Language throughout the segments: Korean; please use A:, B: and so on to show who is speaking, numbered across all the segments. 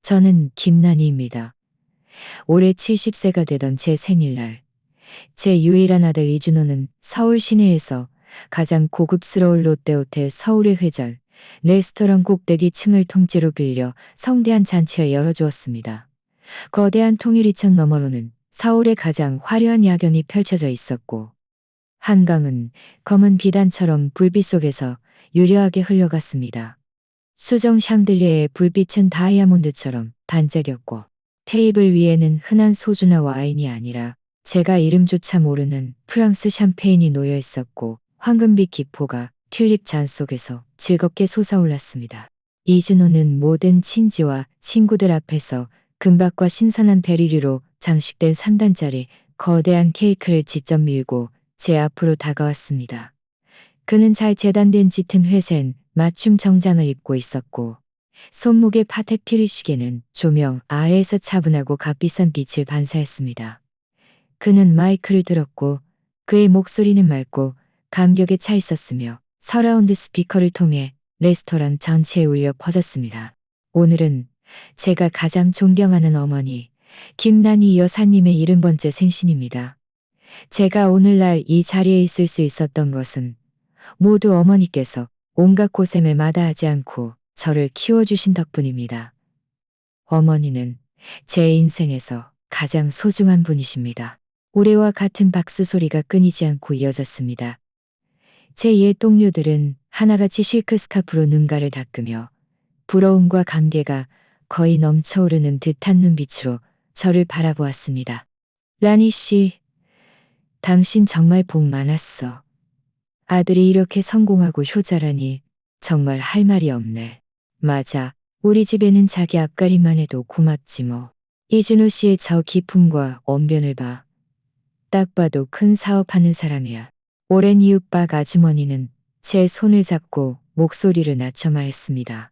A: 저는 김난희입니다. 올해 70세가 되던 제 생일날, 제 유일한 아들 이준호는 서울 시내에서 가장 고급스러운 롯데호텔 서울의 회전, 레스토랑 꼭대기 층을 통째로 빌려 성대한 잔치를 열어주었습니다. 거대한 통유리창 너머로는 서울의 가장 화려한 야경이 펼쳐져 있었고, 한강은 검은 비단처럼 불빛 속에서 유려하게 흘러갔습니다. 수정 샹들리에의 불빛은 다이아몬드처럼 반짝였고, 테이블 위에는 흔한 소주나 와인이 아니라 제가 이름조차 모르는 프랑스 샴페인이 놓여 있었고, 황금빛 기포가 튤립 잔 속에서 즐겁게 솟아올랐습니다. 이준호는 모든 친지와 친구들 앞에서 금박과 신선한 베리류로 장식된 3단짜리 거대한 케이크를 직접 밀고 제 앞으로 다가왔습니다. 그는 잘 재단된 짙은 회색 맞춤 정장을 입고 있었고, 손목의 파텍 피리시계는 조명 아래에서 차분하고 값비싼 빛을 반사했습니다. 그는 마이크를 들었고 그의 목소리는 맑고 감격에 차 있었으며 서라운드 스피커를 통해 레스토랑 전체에 울려 퍼졌습니다. 오늘은 제가 가장 존경하는 어머니 김난희 여사님의 70번째 생신입니다. 제가 오늘날 이 자리에 있을 수 있었던 것은 모두 어머니께서 온갖 고생을 마다하지 않고 저를 키워주신 덕분입니다. 어머니는 제 인생에서 가장 소중한 분이십니다. 올해와 같은 박수 소리가 끊이지 않고 이어졌습니다. 제 옛 동료들은 하나같이 실크 스카프로 눈가를 닦으며 부러움과 감개가 거의 넘쳐오르는 듯한 눈빛으로 저를 바라보았습니다. 라니 씨, 당신 정말 복 많았어. 아들이 이렇게 성공하고 효자라니 정말 할 말이 없네. 맞아. 우리 집에는 자기 앞가림만 해도 고맙지 뭐. 이준호 씨의 저 기품과 언변을 봐. 딱 봐도 큰 사업하는 사람이야. 오랜 이웃박 아주머니는 제 손을 잡고 목소리를 낮춰 말했습니다.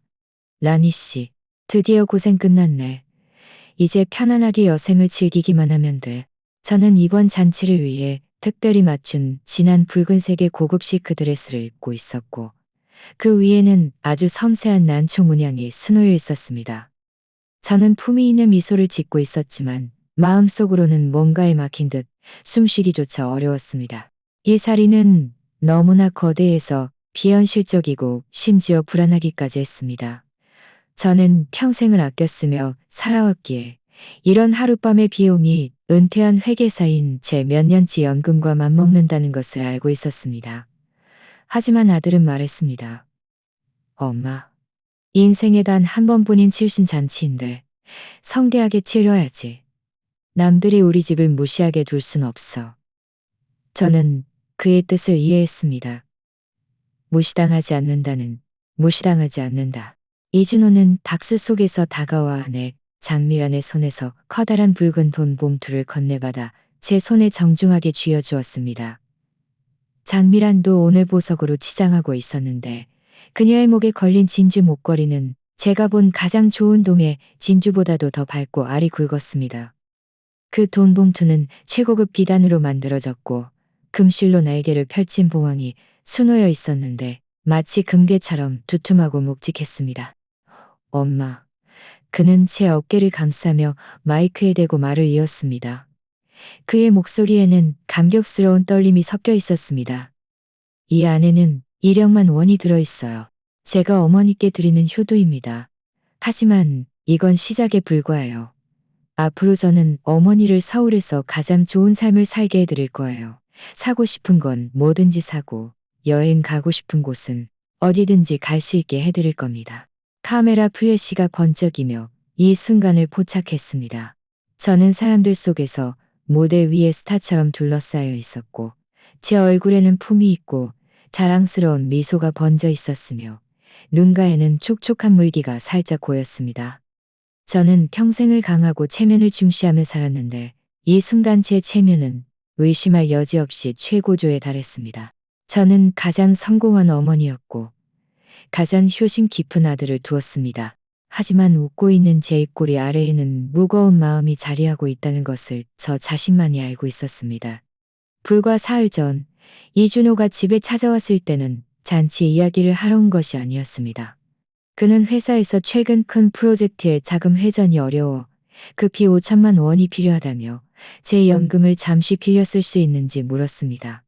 A: 라니 씨, 드디어 고생 끝났네. 이제 편안하게 여생을 즐기기만 하면 돼. 저는 이번 잔치를 위해 특별히 맞춘 진한 붉은색의 고급 시크 드레스를 입고 있었고, 그 위에는 아주 섬세한 난초 문양이 수놓여 있었습니다. 저는 품위 있는 미소를 짓고 있었지만 마음속으로는 뭔가에 막힌 듯 숨쉬기조차 어려웠습니다. 이 자리는 너무나 거대해서 비현실적이고 심지어 불안하기까지 했습니다. 저는 평생을 아껴쓰며 살아왔기에 이런 하룻밤의 비용이 은퇴한 회계사인 제 몇 년치 연금과 맞먹는다는 것을 알고 있었습니다. 하지만 아들은 말했습니다. 엄마, 인생에 단 한 번뿐인 칠순잔치인데 성대하게 치러야지. 남들이 우리 집을 무시하게 둘 순 없어. 저는 그의 뜻을 이해했습니다. 무시당하지 않는다는 무시당하지 않는다. 이준호는 박수 속에서 다가와 내 장미연의 손에서 커다란 붉은 돈 봉투를 건네받아 제 손에 정중하게 쥐어주었습니다. 장미란도 오늘 보석으로 치장하고 있었는데 그녀의 목에 걸린 진주 목걸이는 제가 본 가장 좋은 동의 진주보다도 더 밝고 알이 굵었습니다. 그 돈 봉투는 최고급 비단으로 만들어졌고 금실로 날개를 펼친 봉황이 수놓여 있었는데 마치 금괴처럼 두툼하고 묵직했습니다. 엄마. 그는 제 어깨를 감싸며 마이크에 대고 말을 이었습니다. 그의 목소리에는 감격스러운 떨림이 섞여 있었습니다. 이 안에는 1억만 원이 들어있어요. 제가 어머니께 드리는 효도입니다. 하지만 이건 시작에 불과해요. 앞으로 저는 어머니를 서울에서 가장 좋은 삶을 살게 해드릴 거예요. 사고 싶은 건 뭐든지 사고, 여행 가고 싶은 곳은 어디든지 갈 수 있게 해드릴 겁니다. 카메라 플래시가 번쩍이며 이 순간을 포착했습니다. 저는 사람들 속에서 무대 위의 스타처럼 둘러싸여 있었고, 제 얼굴에는 품이 있고 자랑스러운 미소가 번져 있었으며, 눈가에는 촉촉한 물기가 살짝 고였습니다. 저는 평생을 강하고 체면을 중시하며 살았는데 이 순간 제 체면은 의심할 여지 없이 최고조에 달했습니다. 저는 가장 성공한 어머니였고 가장 효심 깊은 아들을 두었습니다. 하지만 웃고 있는 제 입꼬리 아래에는 무거운 마음이 자리하고 있다는 것을 저 자신만이 알고 있었습니다. 불과 사흘 전 이준호가 집에 찾아왔을 때는 잔치 이야기를 하러 온 것이 아니었습니다. 그는 회사에서 최근 큰 프로젝트의 자금 회전이 어려워 급히 5천만 원이 필요하다며 제 연금을 잠시 빌려 쓸 수 있는지 물었습니다.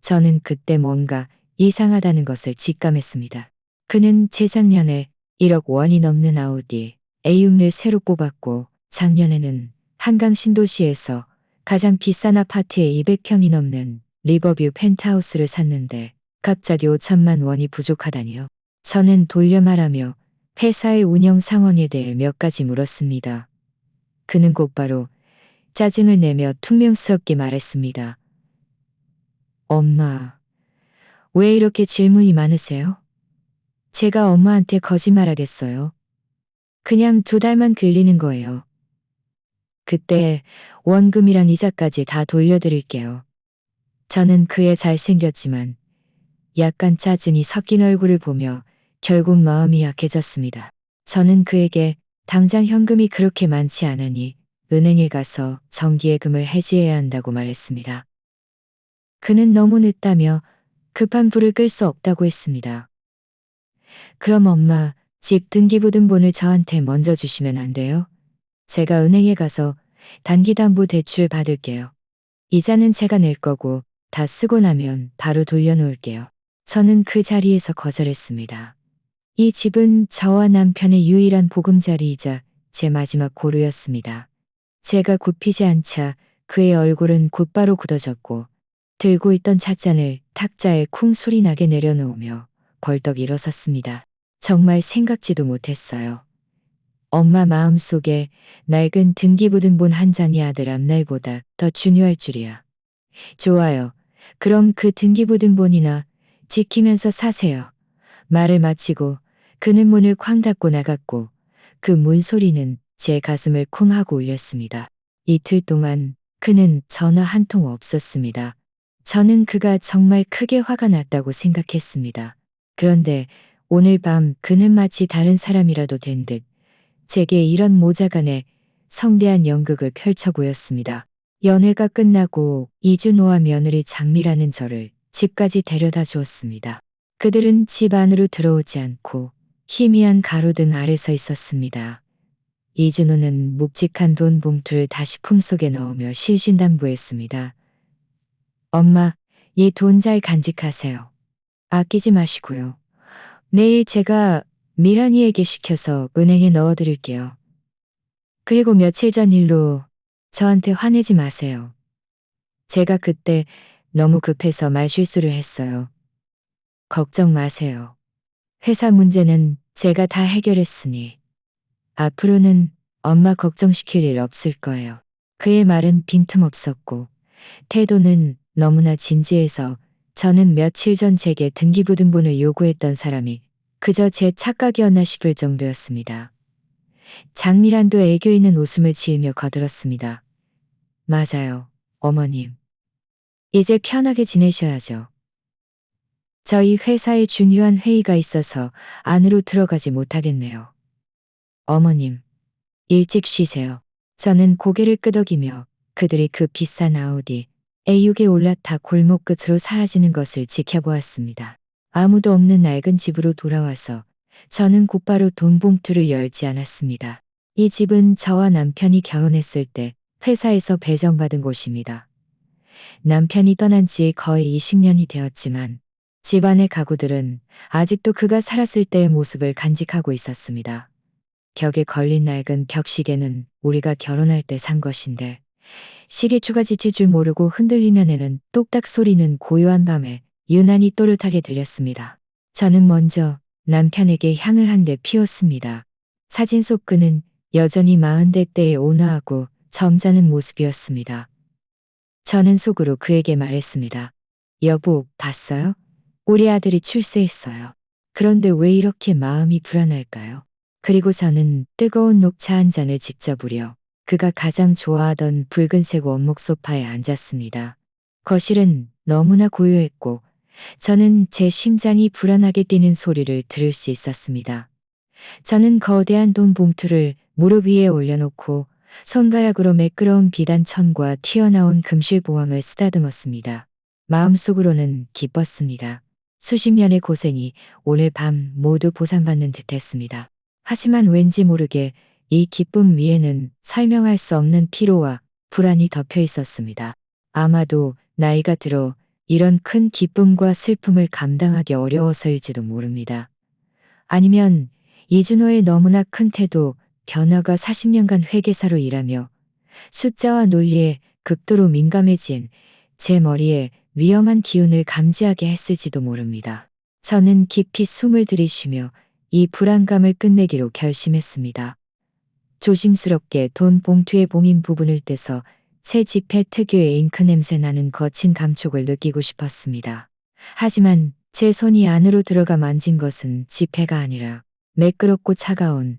A: 저는 그때 뭔가 이상하다는 것을 직감했습니다. 그는 재작년에 1억 원이 넘는 아우디 A6를 새로 뽑았고 작년에는 한강 신도시에서 가장 비싼 아파트에 200평이 넘는 리버뷰 펜트하우스를 샀는데 갑자기 5천만 원이 부족하다니요. 저는 돌려 말하며 회사의 운영 상황에 대해 몇 가지 물었습니다. 그는 곧바로 짜증을 내며 퉁명스럽게 말했습니다. 엄마, 왜 이렇게 질문이 많으세요? 제가 엄마한테 거짓말하겠어요. 그냥 2달만 길리는 거예요. 그때 원금이랑 이자까지 다 돌려드릴게요. 저는 그의 잘생겼지만 약간 짜증이 섞인 얼굴을 보며 결국 마음이 약해졌습니다. 저는 그에게 당장 현금이 그렇게 많지 않으니 은행에 가서 정기예금을 해지해야 한다고 말했습니다. 그는 너무 늦다며 급한 불을 끌 수 없다고 했습니다. 그럼 엄마, 집 등기부등본을 저한테 먼저 주시면 안 돼요? 제가 은행에 가서 단기담보대출 받을게요. 이자는 제가 낼 거고 다 쓰고 나면 바로 돌려놓을게요. 저는 그 자리에서 거절했습니다. 이 집은 저와 남편의 유일한 보금자리이자 제 마지막 고루였습니다. 제가 굽히지 않자 그의 얼굴은 곧바로 굳어졌고 들고 있던 찻잔을 탁자에 쿵 소리 나게 내려놓으며 벌떡 일어섰습니다. 정말 생각지도 못했어요. 엄마 마음속에 낡은 등기부등본 한 장이 아들 앞날보다 더 중요할 줄이야. 좋아요. 그럼 그 등기부등본이나 지키면서 사세요. 말을 마치고 그는 문을 쾅 닫고 나갔고 그 문소리는 제 가슴을 쿵 하고 울렸습니다. 이틀 동안 그는 전화 한 통 없었습니다. 저는 그가 정말 크게 화가 났다고 생각했습니다. 그런데 오늘 밤 그는 마치 다른 사람이라도 된 듯 제게 이런 모자간에 성대한 연극을 펼쳐 보였습니다. 연회가 끝나고 이준호와 며느리 장미라는 저를 집까지 데려다 주었습니다. 그들은 집 안으로 들어오지 않고 희미한 가로등 아래 서 있었습니다. 이준호는 묵직한 돈 봉투를 다시 품속에 넣으며 실신당부했습니다. 엄마, 이 돈 잘 간직하세요. 아끼지 마시고요. 내일 제가 미란이에게 시켜서 은행에 넣어드릴게요. 그리고 며칠 전 일로 저한테 화내지 마세요. 제가 그때 너무 급해서 말실수를 했어요. 걱정 마세요. 회사 문제는 제가 다 해결했으니 앞으로는 엄마 걱정시킬 일 없을 거예요. 그의 말은 빈틈없었고 태도는 너무나 진지해서 저는 며칠 전 제게 등기부등본을 요구했던 사람이 그저 제 착각이었나 싶을 정도였습니다. 장미란도 애교 있는 웃음을 지으며 거들었습니다. 맞아요, 어머님. 이제 편하게 지내셔야죠. 저희 회사에 중요한 회의가 있어서 안으로 들어가지 못하겠네요. 어머님, 일찍 쉬세요. 저는 고개를 끄덕이며 그들이 그 비싼 아우디 A6에 올라타 골목 끝으로 사라지는 것을 지켜보았습니다. 아무도 없는 낡은 집으로 돌아와서 저는 곧바로 돈 봉투를 열지 않았습니다. 이 집은 저와 남편이 결혼했을 때 회사에서 배정받은 곳입니다. 남편이 떠난 지 거의 20년이 되었지만 집안의 가구들은 아직도 그가 살았을 때의 모습을 간직하고 있었습니다. 벽에 걸린 낡은 벽시계는 우리가 결혼할 때 산 것인데 시계추가 지칠 줄 모르고 흔들리면에는 똑딱 소리는 고요한 밤에 유난히 또렷하게 들렸습니다. 저는 먼저 남편에게 향을 한 대 피웠습니다. 사진 속 그는 여전히 40대때에 온화하고 점잖은 모습이었습니다. 저는 속으로 그에게 말했습니다. 여보, 봤어요? 우리 아들이 출세했어요. 그런데 왜 이렇게 마음이 불안할까요? 그리고 저는 뜨거운 녹차 한 잔을 직접 우려 그가 가장 좋아하던 붉은색 원목 소파에 앉았습니다. 거실은 너무나 고요했고 저는 제 심장이 불안하게 뛰는 소리를 들을 수 있었습니다. 저는 거대한 돈 봉투를 무릎 위에 올려놓고 손가락으로 매끄러운 비단천과 튀어나온 금실 보왕을 쓰다듬었습니다. 마음속으로는 기뻤습니다. 수십 년의 고생이 오늘 밤 모두 보상받는 듯했습니다. 하지만 왠지 모르게 이 기쁨 위에는 설명할 수 없는 피로와 불안이 덮여 있었습니다. 아마도 나이가 들어 이런 큰 기쁨과 슬픔을 감당하기 어려워서일지도 모릅니다. 아니면 이준호의 너무나 큰 태도, 변화가 40년간 회계사로 일하며 숫자와 논리에 극도로 민감해진 제 머리에 위험한 기운을 감지하게 했을지도 모릅니다. 저는 깊이 숨을 들이쉬며 이 불안감을 끝내기로 결심했습니다. 조심스럽게 돈 봉투의 봉인 부분을 떼서 새 지폐 특유의 잉크 냄새 나는 거친 감촉을 느끼고 싶었습니다. 하지만 제 손이 안으로 들어가 만진 것은 지폐가 아니라 매끄럽고 차가운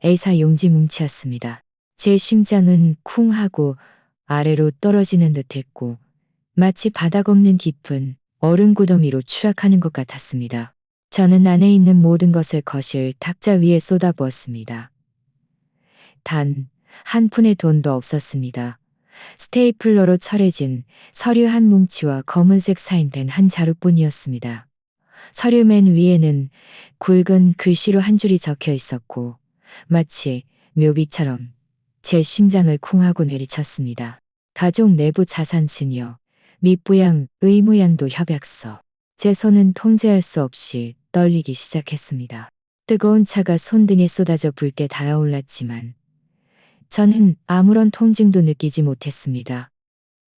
A: A사 용지 뭉치였습니다. 제 심장은 쿵 하고 아래로 떨어지는 듯했고 마치 바닥 없는 깊은 얼음 구더미로 추락하는 것 같았습니다. 저는 안에 있는 모든 것을 거실 탁자 위에 쏟아부었습니다. 단 한 푼의 돈도 없었습니다. 스테이플러로 찰해진 서류 한 뭉치와 검은색 사인펜 한 자루뿐이었습니다. 서류 맨 위에는 굵은 글씨로 한 줄이 적혀 있었고 마치 묘비처럼 제 심장을 쿵 하고 내리쳤습니다. 가족 내부 자산 증여, 밑부양, 의무양도 협약서. 제 손은 통제할 수 없이 떨리기 시작했습니다. 뜨거운 차가 손등에 쏟아져 붉게 달아올랐지만 저는 아무런 통증도 느끼지 못했습니다.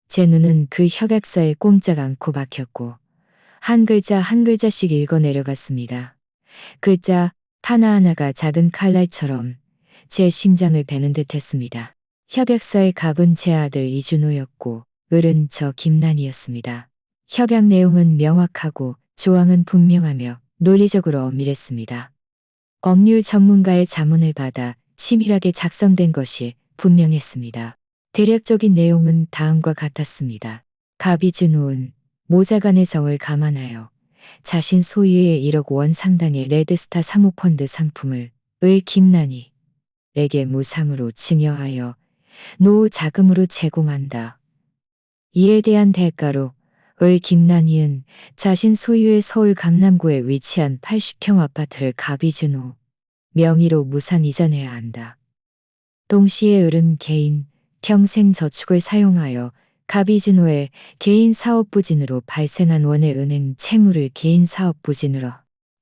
A: 제 눈은 그 협약서에 꼼짝 않고 박혔고 한 글자 한 글자씩 읽어 내려갔습니다. 글자 하나하나가 작은 칼날처럼 제 심장을 베는 듯했습니다. 협약서의 갑은 제 아들 이준호였고 을은 저 김난이었습니다. 협약 내용은 명확하고 조항은 분명하며 논리적으로 엄밀했습니다. 법률 전문가의 자문을 받아 치밀하게 작성된 것이 분명했습니다. 대략적인 내용은 다음과 같았습니다. 갑이준호은 모자간의 정을 감안하여 자신 소유의 1억 원 상당의 레드스타 사모펀드 상품을 을 김난이에게 무상으로 증여하여 노후 자금으로 제공한다. 이에 대한 대가로 을 김난이은 자신 소유의 서울 강남구에 위치한 80평 아파트를 갑이준호 명의로 무상 이전해야 한다. 동시에 을은 개인 평생 저축을 사용하여 갑이준호의 개인 사업 부진으로 발생한 원의 은행 채무를 개인 사업 부진으로.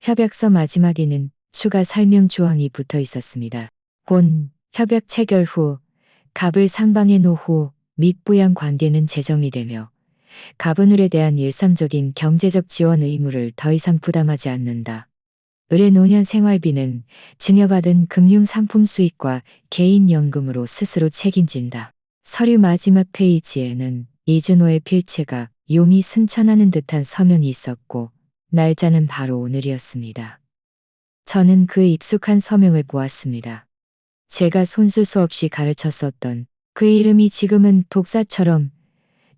A: 협약서 마지막에는 추가 설명 조항이 붙어 있었습니다. 본 협약 체결 후 갑을 상방의 노후 및 부양 관계는 재정이 되며 갑은 을에 대한 일상적인 경제적 지원 의무를 더 이상 부담하지 않는다. 을의 노년 생활비는 증여받은 금융상품 수익과 개인연금으로 스스로 책임진다. 서류 마지막 페이지에는 이준호의 필체가 용이 승천하는 듯한 서명이 있었고 날짜는 바로 오늘이었습니다. 저는 그 익숙한 서명을 보았습니다. 제가 손수 수없이 가르쳤었던 그 이름이 지금은 독사처럼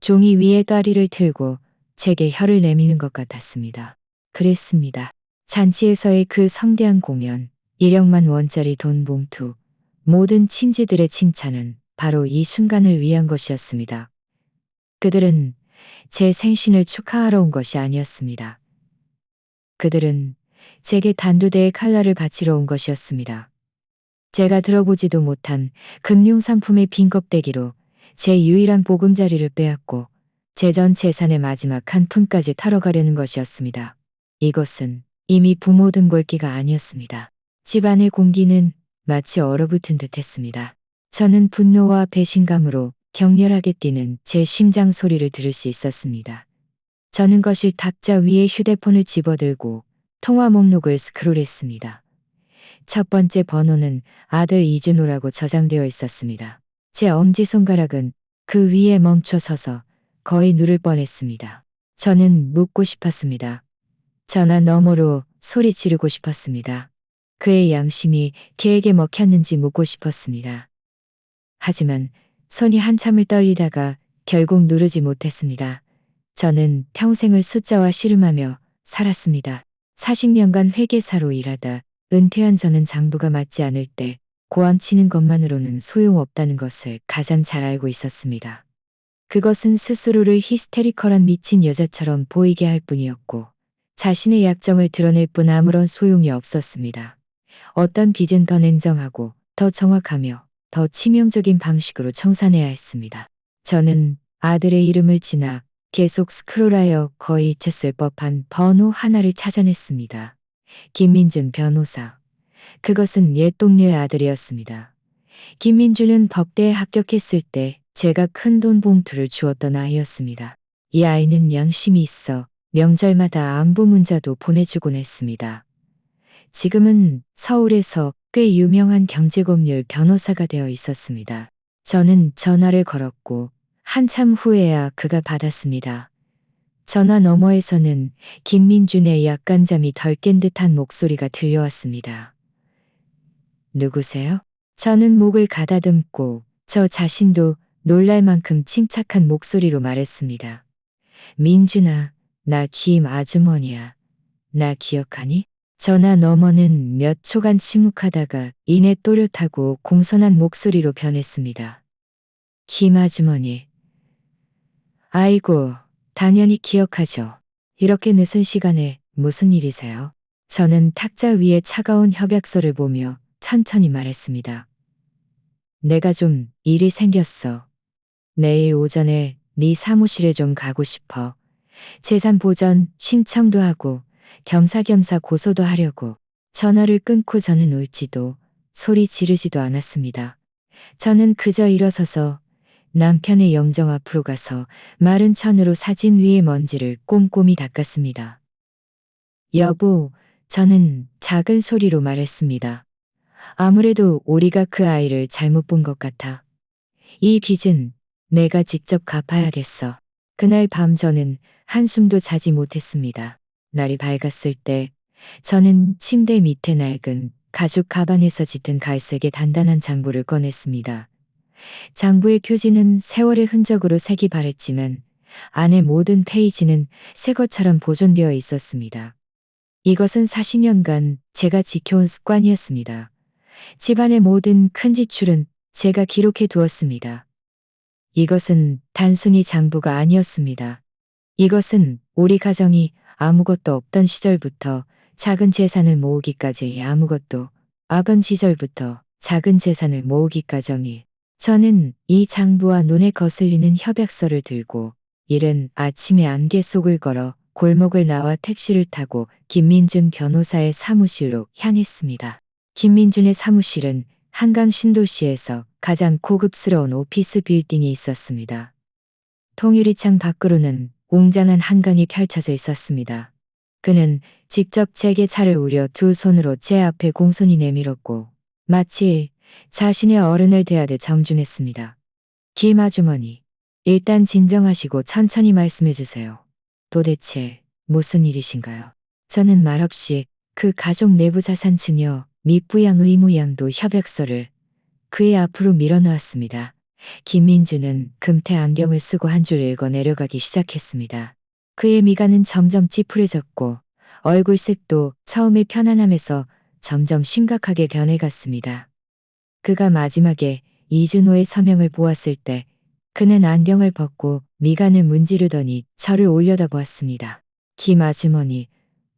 A: 종이 위에 다리를 틀고 제게 혀를 내미는 것 같았습니다. 그랬습니다. 잔치에서의 그 성대한 공연, 1억만 원짜리 돈 봉투, 모든 친지들의 칭찬은 바로 이 순간을 위한 것이었습니다. 그들은 제 생신을 축하하러 온 것이 아니었습니다. 그들은 제게 단두대의 칼날을 바치러 온 것이었습니다. 제가 들어보지도 못한 금융상품의 빈 껍데기로 제 유일한 보금자리를 빼앗고 제 전 재산의 마지막 한 푼까지 털어가려는 것이었습니다. 이것은 이미 부모 등골기가 아니었습니다. 집안의 공기는 마치 얼어붙은 듯했습니다. 저는 분노와 배신감으로 격렬하게 뛰는 제 심장 소리를 들을 수 있었습니다. 저는 거실 탁자 위에 휴대폰을 집어들고 통화 목록을 스크롤했습니다. 첫 번째 번호는 아들 이준호라고 저장되어 있었습니다. 제 엄지손가락은 그 위에 멈춰 서서 거의 누를 뻔했습니다. 저는 묻고 싶었습니다. 전화 너머로 소리 지르고 싶었습니다. 그의 양심이 개에게 먹혔는지 묻고 싶었습니다. 하지만 손이 한참을 떨리다가 결국 누르지 못했습니다. 저는 평생을 숫자와 씨름하며 살았습니다. 40년간 회계사로 일하다 은퇴한 저는 장부가 맞지 않을 때 고함치는 것만으로는 소용없다는 것을 가장 잘 알고 있었습니다. 그것은 스스로를 히스테리컬한 미친 여자처럼 보이게 할 뿐이었고 자신의 약점을 드러낼 뿐 아무런 소용이 없었습니다. 어떤 빚은 더 냉정하고 더 정확하며 더 치명적인 방식으로 청산해야 했습니다. 저는 아들의 이름을 지나 계속 스크롤하여 거의 잊혔을 법한 번호 하나를 찾아냈습니다. 김민준 변호사. 그것은 옛 동료의 아들이었습니다. 김민준은 법대에 합격했을 때 제가 큰 돈 봉투를 주었던 아이였습니다. 이 아이는 양심이 있어 명절마다 안부 문자도 보내주곤 했습니다. 지금은 서울에서 꽤 유명한 경제법률 변호사가 되어 있었습니다. 저는 전화를 걸었고 한참 후에야 그가 받았습니다. 전화 너머에서는 김민준의 약간 잠이 덜 깬 듯한 목소리가 들려왔습니다. 누구세요? 저는 목을 가다듬고 저 자신도 놀랄 만큼 침착한 목소리로 말했습니다. 민준아, 나 김 아주머니야. 나 기억하니? 전화 너머는 몇 초간 침묵하다가 이내 또렷하고 공손한 목소리로 변했습니다. 김 아주머니. 아이고, 당연히 기억하죠. 이렇게 늦은 시간에 무슨 일이세요? 저는 탁자 위에 차가운 협약서를 보며 천천히 말했습니다. 내가 좀 일이 생겼어. 내일 오전에 네 사무실에 좀 가고 싶어. 재산 보전 신청도 하고 겸사겸사 고소도 하려고. 전화를 끊고 저는 울지도 소리 지르지도 않았습니다. 저는 그저 일어서서 남편의 영정 앞으로 가서 마른 천으로 사진 위의 먼지를 꼼꼼히 닦았습니다. 여보, 저는 작은 소리로 말했습니다. 아무래도 우리가 그 아이를 잘못 본 것 같아. 이 빚은 내가 직접 갚아야겠어. 그날 밤 저는 한숨도 자지 못했습니다. 날이 밝았을 때 저는 침대 밑에 낡은 가죽 가방에서 짙은 갈색의 단단한 장부를 꺼냈습니다. 장부의 표지는 세월의 흔적으로 색이 바랬지만 안의 모든 페이지는 새 것처럼 보존되어 있었습니다. 이것은 40년간 제가 지켜온 습관이었습니다. 집안의 모든 큰 지출은 제가 기록해 두었습니다. 이것은 단순히 장부가 아니었습니다. 이것은 우리 가정이 아무것도 없던 시절부터 작은 재산을 모으기까지 아무것도 없던 시절부터 작은 재산을 모으기까지 저는 이 장부와 눈에 거슬리는 협약서를 들고 이른 아침에 안개 속을 걸어 골목을 나와 택시를 타고 김민준 변호사의 사무실로 향했습니다. 김민준의 사무실은 한강 신도시에서 가장 고급스러운 오피스 빌딩이 있었습니다. 통유리창 밖으로는 웅장한 한강이 펼쳐져 있었습니다. 그는 직접 제게 차를 우려 두 손으로 제 앞에 공손히 내밀었고 마치 자신의 어른을 대하듯 정중했습니다. 김 아주머니, 일단 진정하시고 천천히 말씀해 주세요. 도대체 무슨 일이신가요? 저는 말없이 그 가족 내부 자산 증여 미부양 의무양도 협약서를 그의 앞으로 밀어놓았습니다. 김민주는 금태 안경을 쓰고 한 줄 읽어 내려가기 시작했습니다. 그의 미간은 점점 찌푸려졌고 얼굴색도 처음의 편안함에서 점점 심각하게 변해갔습니다. 그가 마지막에 이준호의 서명을 보았을 때 그는 안경을 벗고 미간을 문지르더니 저를 올려다보았습니다. 김 아주머니,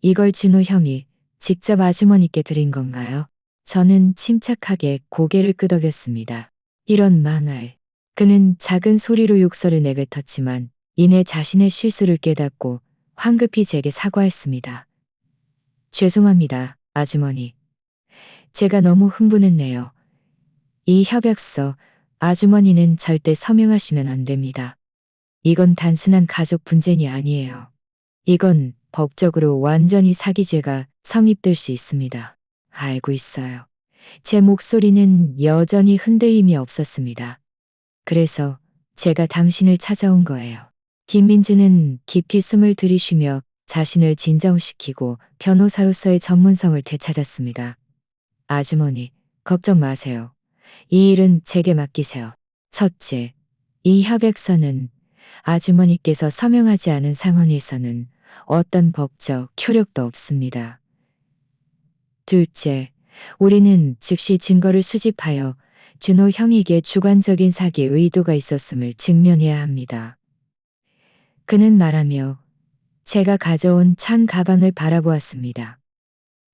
A: 이걸 준호 형이 직접 아주머니께 드린 건가요? 저는 침착하게 고개를 끄덕였습니다. 이런 망할. 그는 작은 소리로 욕설을 내뱉었지만 이내 자신의 실수를 깨닫고 황급히 제게 사과했습니다. 죄송합니다, 아주머니. 제가 너무 흥분했네요. 이 협약서, 아주머니는 절대 서명하시면 안 됩니다. 이건 단순한 가족 분쟁이 아니에요. 이건 법적으로 완전히 사기죄가 성립될 수 있습니다. 알고 있어요. 제 목소리는 여전히 흔들림이 없었습니다. 그래서 제가 당신을 찾아온 거예요. 김민주는 깊이 숨을 들이쉬며 자신을 진정시키고 변호사로서의 전문성을 되찾았습니다. 아주머니, 걱정 마세요. 이 일은 제게 맡기세요. 첫째, 이 협약서는 아주머니께서 서명하지 않은 상황에서는 어떤 법적 효력도 없습니다. 둘째, 우리는 즉시 증거를 수집하여 준호 형에게 주관적인 사기의 의도가 있었음을 증명해야 합니다. 그는 말하며 제가 가져온 찬 가방을 바라보았습니다.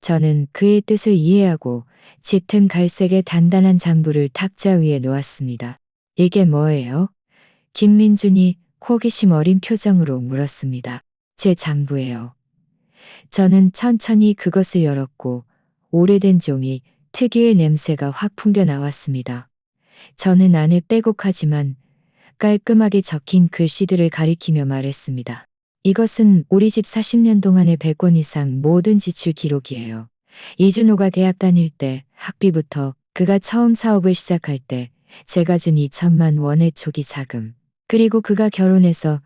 A: 저는 그의 뜻을 이해하고 짙은 갈색의 단단한 장부를 탁자 위에 놓았습니다. 이게 뭐예요? 김민준이 호기심 어린 표정으로 물었습니다. 제 장부예요. 저는 천천히 그것을 열었고 오래된 종이 특유의 냄새가 확 풍겨 나왔습니다. 저는 안에 빼곡하지만 깔끔하게 적힌 글씨들을 가리키며 말했습니다. 이것은 우리 집 40년 동안의 100권 이상 모든 지출 기록이에요. 이준호가 대학 다닐 때 학비부터 그가 처음 사업을 시작할 때 제가 준 2천만 원의 초기 자금, 그리고 그가 결혼해서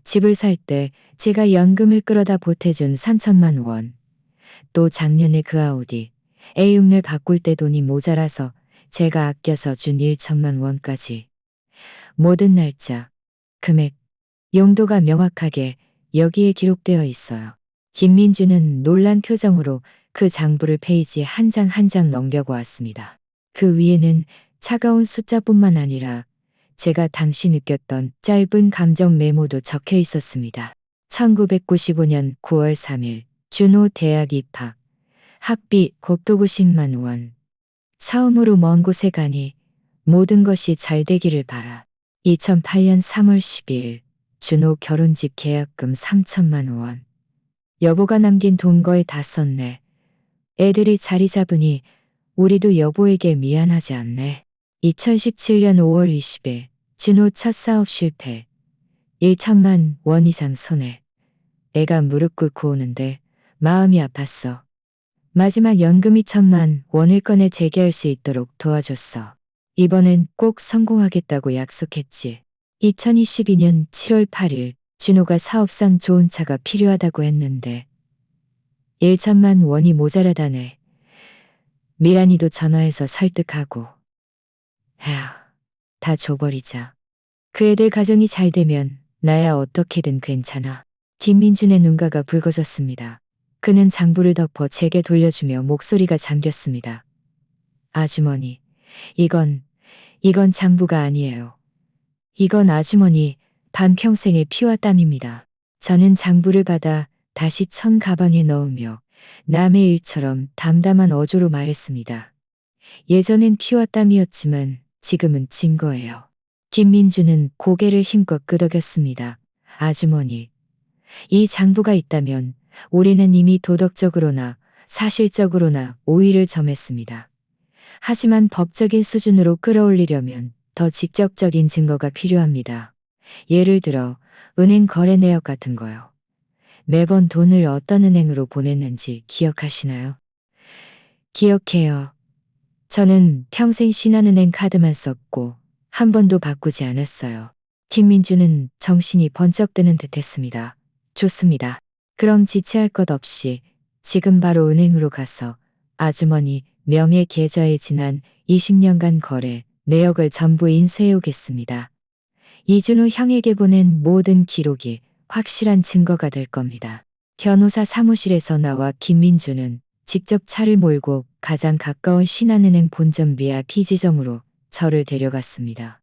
A: 집을 살 때 제가 연금을 끌어다 보태준 3천만 원, 또 작년에 그 아우디 A6를 바꿀 때 돈이 모자라서 제가 아껴서 준 1천만 원까지. 모든 날짜, 금액, 용도가 명확하게 여기에 기록되어 있어요. 김민주는 놀란 표정으로 그 장부를 페이지 한 장 한 장 넘겨보았습니다. 그 위에는 차가운 숫자뿐만 아니라 제가 당시 느꼈던 짧은 감정 메모도 적혀 있었습니다. 1995년 9월 3일 준호 대학 입학. 학비 국도 90만 원. 처음으로 먼 곳에 가니 모든 것이 잘 되기를 바라. 2008년 3월 10일 준호 결혼집 계약금 3천만 원. 여보가 남긴 돈 거의 다 썼네. 애들이 자리 잡으니 우리도 여보에게 미안하지 않네. 2017년 5월 20일 준호 첫 사업 실패. 1천만 원 이상 손해. 애가 무릎 꿇고 오는데 마음이 아팠어. 마지막 연금 2천만 원을 꺼내 재개할 수 있도록 도와줬어. 이번엔 꼭 성공하겠다고 약속했지. 2022년 7월 8일 준호가 사업상 좋은 차가 필요하다고 했는데 1천만 원이 모자라다네. 미란이도 전화해서 설득하고. 에휴, 다 줘버리자. 그 애들 가정이 잘 되면 나야 어떻게든 괜찮아. 김민준의 눈가가 붉어졌습니다. 그는 장부를 덮어 제게 돌려주며 목소리가 잠겼습니다. 아주머니, 이건 장부가 아니에요. 이건 아주머니 반평생의 피와 땀입니다. 저는 장부를 받아 다시 천 가방에 넣으며 남의 일처럼 담담한 어조로 말했습니다. 예전엔 피와 땀이었지만 지금은 증거예요. 김민주는 고개를 힘껏 끄덕였습니다. 아주머니, 이 장부가 있다면 우리는 이미 도덕적으로나 사실적으로나 오의를 점했습니다. 하지만 법적인 수준으로 끌어올리려면 더 직접적인 증거가 필요합니다. 예를 들어 은행 거래 내역 같은 거요. 매번 돈을 어떤 은행으로 보냈는지 기억하시나요? 기억해요. 저는 평생 신한은행 카드만 썼고 한 번도 바꾸지 않았어요. 김민주는 정신이 번쩍 드는 듯했습니다. 좋습니다. 그럼 지체할 것 없이 지금 바로 은행으로 가서 아주머니 명의 계좌에 지난 20년간 거래 내역을 전부 인쇄해 오겠습니다. 이준호 형에게 보낸 모든 기록이 확실한 증거가 될 겁니다. 변호사 사무실에서 나와 김민주는 직접 차를 몰고 가장 가까운 신한은행 본점 VIP 지점으로 저를 데려갔습니다.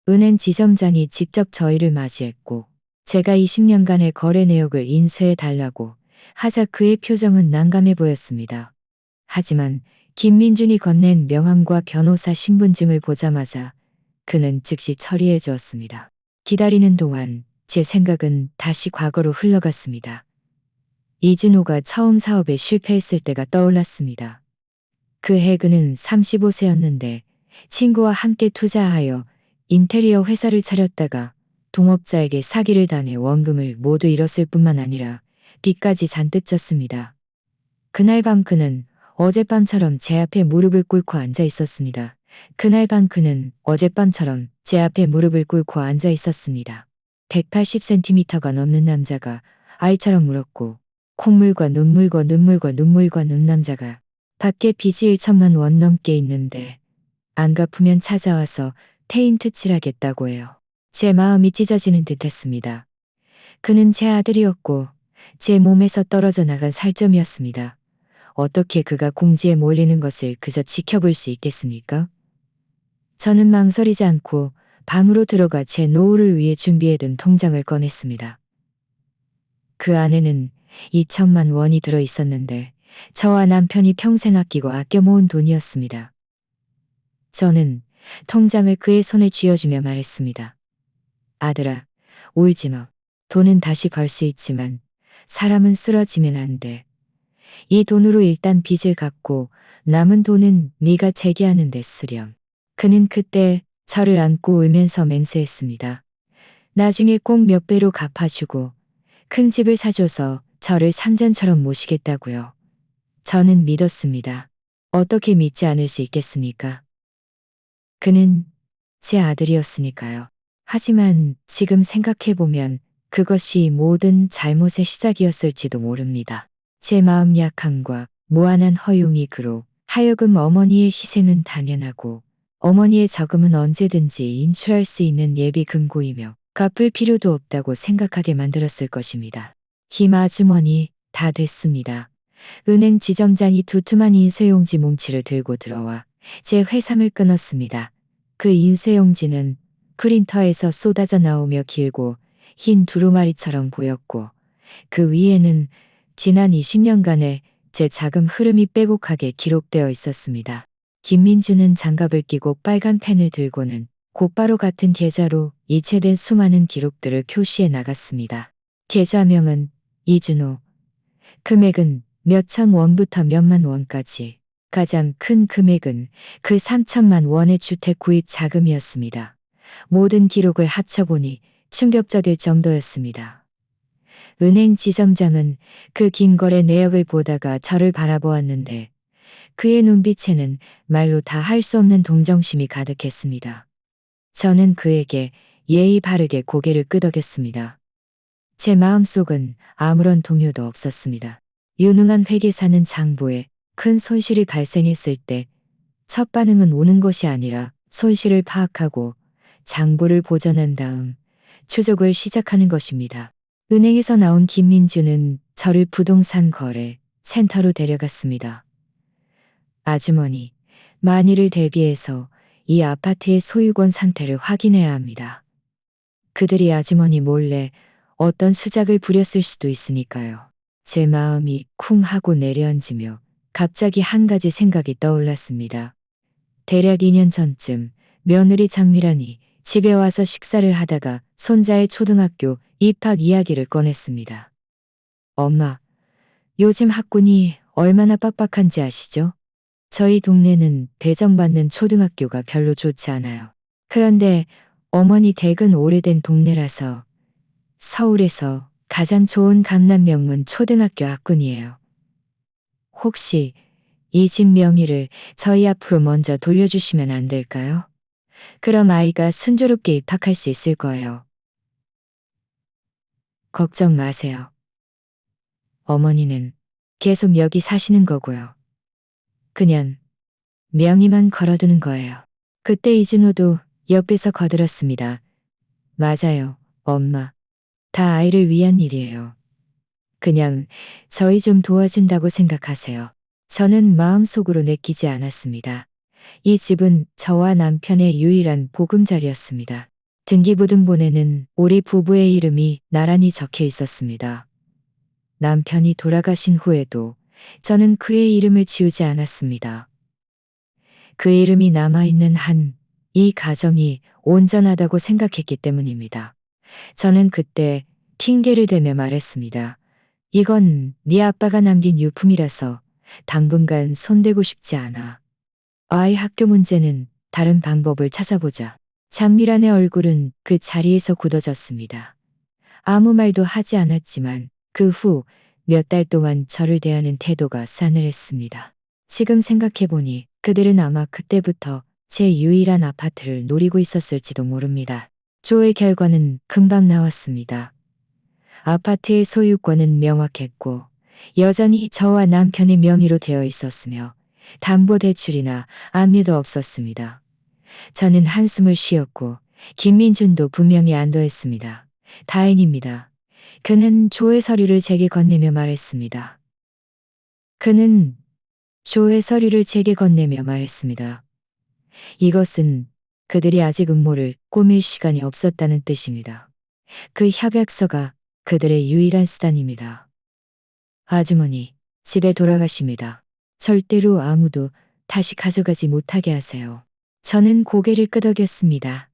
A: 은행 지점장이 직접 저희를 맞이했고 제가 20년간의 거래 내역을 인쇄해 달라고 하자 그의 표정은 난감해 보였습니다. 하지만 김민준이 건넨 명함과 변호사 신분증을 보자마자 그는 즉시 처리해 주었습니다. 기다리는 동안 제 생각은 다시 과거로 흘러갔습니다. 이준호가 처음 사업에 실패했을 때가 떠올랐습니다. 그 해 그는 35세였는데 친구와 함께 투자하여 인테리어 회사를 차렸다가 동업자에게 사기를 당해 원금을 모두 잃었을 뿐만 아니라 빚까지 잔뜩 졌습니다. 그날 밤 그는 어젯밤처럼 제 앞에 무릎을 꿇고 앉아 있었습니다. 그날 밤 그는 어젯밤처럼 제 앞에 무릎을 꿇고 앉아 있었습니다. 180cm가 넘는 남자가 아이처럼 물었고 콧물과 눈물과 눈 남자가 밖에 빚이 1천만 원 넘게 있는데 안 갚으면 찾아와서 페인트 칠하겠다고 해요. 제 마음이 찢어지는 듯했습니다. 그는 제 아들이었고 제 몸에서 떨어져 나간 살점이었습니다. 어떻게 그가 공지에 몰리는 것을 그저 지켜볼 수 있겠습니까? 저는 망설이지 않고 방으로 들어가 제 노후를 위해 준비해둔 통장을 꺼냈습니다. 그 안에는 2천만 원이 들어 있었는데 저와 남편이 평생 아끼고 아껴 모은 돈이었습니다. 저는 통장을 그의 손에 쥐어주며 말했습니다. 아들아, 울지 마. 돈은 다시 벌 수 있지만 사람은 쓰러지면 안 돼. 이 돈으로 일단 빚을 갚고 남은 돈은 네가 재기하는 데 쓰렴. 그는 그때 저를 안고 울면서 맹세했습니다. 나중에 꼭 몇 배로 갚아주고 큰 집을 사줘서 저를 상전처럼 모시겠다고요. 저는 믿었습니다. 어떻게 믿지 않을 수 있겠습니까? 그는 제 아들이었으니까요. 하지만 지금 생각해보면 그것이 모든 잘못의 시작이었을지도 모릅니다. 제 마음 약함과 무한한 허용이 그로 하여금 어머니의 희생은 당연하고 어머니의 자금은 언제든지 인출할 수 있는 예비 금고이며 갚을 필요도 없다고 생각하게 만들었을 것입니다. 김 아주머니 다 됐습니다. 은행 지점장이 두툼한 인쇄용지 뭉치를 들고 들어와 제 회삼을 끊었습니다. 그 인쇄용지는 프린터에서 쏟아져 나오며 길고 흰 두루마리처럼 보였고 그 위에는 지난 20년간의 제 자금 흐름이 빼곡하게 기록되어 있었습니다. 김민주는 장갑을 끼고 빨간 펜을 들고는 곧바로 같은 계좌로 이체된 수많은 기록들을 표시해 나갔습니다. 계좌명은 이준호, 금액은 몇천 원부터 몇만 원까지. 가장 큰 금액은 그 3천만 원의 주택 구입 자금이었습니다. 모든 기록을 합쳐보니 충격적일 정도였습니다. 은행 지점장은 그 긴 거래 내역을 보다가 저를 바라보았는데 그의 눈빛에는 말로 다 할 수 없는 동정심이 가득했습니다. 저는 그에게 예의 바르게 고개를 끄덕였습니다. 제 마음속은 아무런 동요도 없었습니다. 유능한 회계사는 장부에 큰 손실이 발생했을 때 첫 반응은 우는 것이 아니라 손실을 파악하고 장부를 보전한 다음 추적을 시작하는 것입니다. 은행에서 나온 김민주는 저를 부동산 거래 센터로 데려갔습니다. 아주머니, 만일을 대비해서 이 아파트의 소유권 상태를 확인해야 합니다. 그들이 아주머니 몰래 어떤 수작을 부렸을 수도 있으니까요. 제 마음이 쿵 하고 내려앉으며 갑자기 한 가지 생각이 떠올랐습니다. 대략 2년 전쯤 며느리 장미란이 집에 와서 식사를 하다가 손자의 초등학교 입학 이야기를 꺼냈습니다. 엄마, 요즘 학군이 얼마나 빡빡한지 아시죠? 저희 동네는 배정받는 초등학교가 별로 좋지 않아요. 그런데 어머니 댁은 오래된 동네라서 서울에서 가장 좋은 강남 명문 초등학교 학군이에요. 혹시 이 집 명의를 저희 앞으로 먼저 돌려주시면 안 될까요? 그럼 아이가 순조롭게 입학할 수 있을 거예요. 걱정 마세요. 어머니는 계속 여기 사시는 거고요. 그냥 명의만 걸어두는 거예요. 그때 이준호도 옆에서 거들었습니다. 맞아요, 엄마. 다 아이를 위한 일이에요. 그냥 저희 좀 도와준다고 생각하세요. 저는 마음속으로 내키지 않았습니다. 이 집은 저와 남편의 유일한 보금자리였습니다. 등기부등본에는 우리 부부의 이름이 나란히 적혀 있었습니다. 남편이 돌아가신 후에도 저는 그의 이름을 지우지 않았습니다. 그 이름이 남아있는 한 이 가정이 온전하다고 생각했기 때문입니다. 저는 그때 핑계를 대며 말했습니다. 이건 네 아빠가 남긴 유품이라서 당분간 손대고 싶지 않아. 아이 학교 문제는 다른 방법을 찾아보자. 장미란의 얼굴은 그 자리에서 굳어졌습니다. 아무 말도 하지 않았지만 그 후 몇 달 동안 저를 대하는 태도가 싸늘했습니다. 지금 생각해보니 그들은 아마 그때부터 제 유일한 아파트를 노리고 있었을지도 모릅니다. 조의 결과는 금방 나왔습니다. 아파트의 소유권은 명확했고 여전히 저와 남편의 명의로 되어 있었으며 담보대출이나 압류도 없었습니다. 저는 한숨을 쉬었고 김민준도 분명히 안도했습니다. 다행입니다. 그는 조의 서류를 제게 건네며 말했습니다. 그는 조의 서류를 제게 건네며 말했습니다. 이것은 그들이 아직 음모를 꾸밀 시간이 없었다는 뜻입니다. 그 협약서가 그들의 유일한 수단입니다. 아주머니, 집에 돌아가십니다. 절대로 아무도 다시 가져가지 못하게 하세요. 저는 고개를 끄덕였습니다.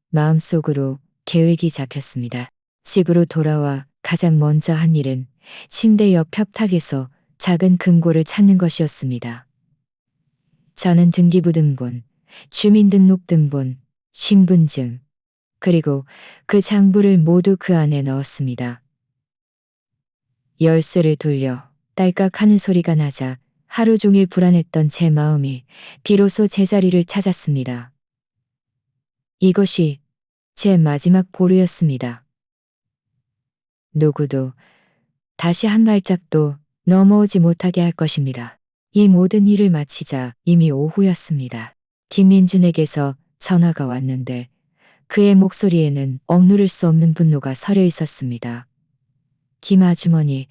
A: 마음속으로 계획이 잡혔습니다. 집으로 돌아와 가장 먼저 한 일은 침대 옆 협탁에서 작은 금고를 찾는 것이었습니다. 저는 등기부등본, 주민등록등본, 신분증, 그리고 그 장부를 모두 그 안에 넣었습니다. 열쇠를 돌려 딸깍 하는 소리가 나자 하루 종일 불안했던 제 마음이 비로소 제자리를 찾았습니다. 이것이 제 마지막 보루였습니다. 누구도 다시 한 발짝도 넘어오지 못하게 할 것입니다. 이 모든 일을 마치자 이미 오후였습니다. 김민준에게서 전화가 왔는데 그의 목소리에는 억누를 수 없는 분노가 서려 있었습니다. 김 아주머니,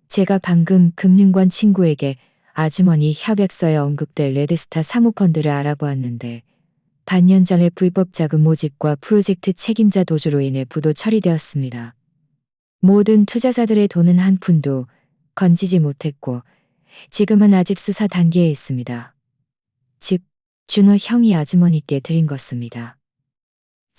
A: 제가 방금 금융관 친구에게 아주머니 협약서에 언급될 레드스타 사모펀드를 알아보았는데 반년 전에 불법 자금 모집과 프로젝트 책임자 도주로 인해 부도 처리되었습니다. 모든 투자자들의 돈은 한 푼도 건지지 못했고 지금은 아직 수사 단계에 있습니다. 즉, 준호 형이 아주머니께 드린 것입니다.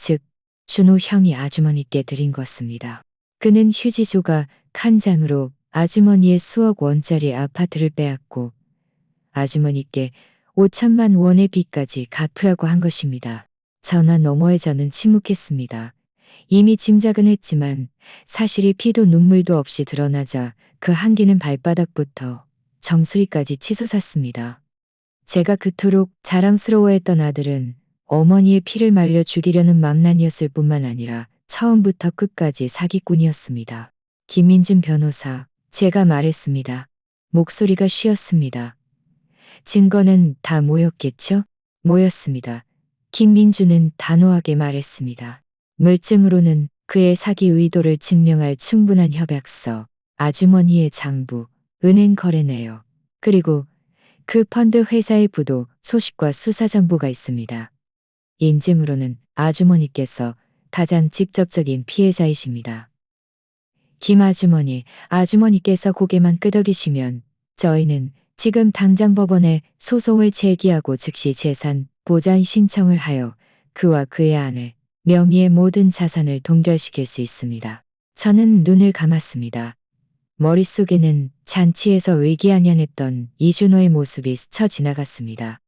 A: 즉, 준호 형이 아주머니께 드린 것입니다. 그는 휴지 조각 한 장으로 아주머니의 수억 원짜리 아파트를 빼앗고 아주머니께 5천만 원의 빚까지 갚으라고 한 것입니다. 전화 너머에 저는 침묵했습니다. 이미 짐작은 했지만 사실이 피도 눈물도 없이 드러나자 그 한기는 발바닥부터 정수리까지 치솟았습니다. 제가 그토록 자랑스러워했던 아들은 어머니의 피를 말려 죽이려는 망난이었을 뿐만 아니라 처음부터 끝까지 사기꾼이었습니다. 김민준 변호사, 제가 말했습니다. 목소리가 쉬었습니다. 증거는 다 모였겠죠? 모였습니다. 김민준은 단호하게 말했습니다. 물증으로는 그의 사기 의도를 증명할 충분한 협약서, 아주머니의 장부, 은행 거래 내역, 그리고 그 펀드 회사의 부도 소식과 수사 정보가 있습니다. 인증으로는 아주머니께서 가장 직접적인 피해자이십니다. 김 아주머니, 아주머니께서 고개만 끄덕이시면 저희는 지금 당장 법원에 소송을 제기하고 즉시 재산 보전 신청을 하여 그와 그의 아내 명의의 모든 자산을 동결시킬 수 있습니다. 저는 눈을 감았습니다. 머릿속에는 잔치에서 의기양양했던 이준호의 모습이 스쳐 지나갔습니다.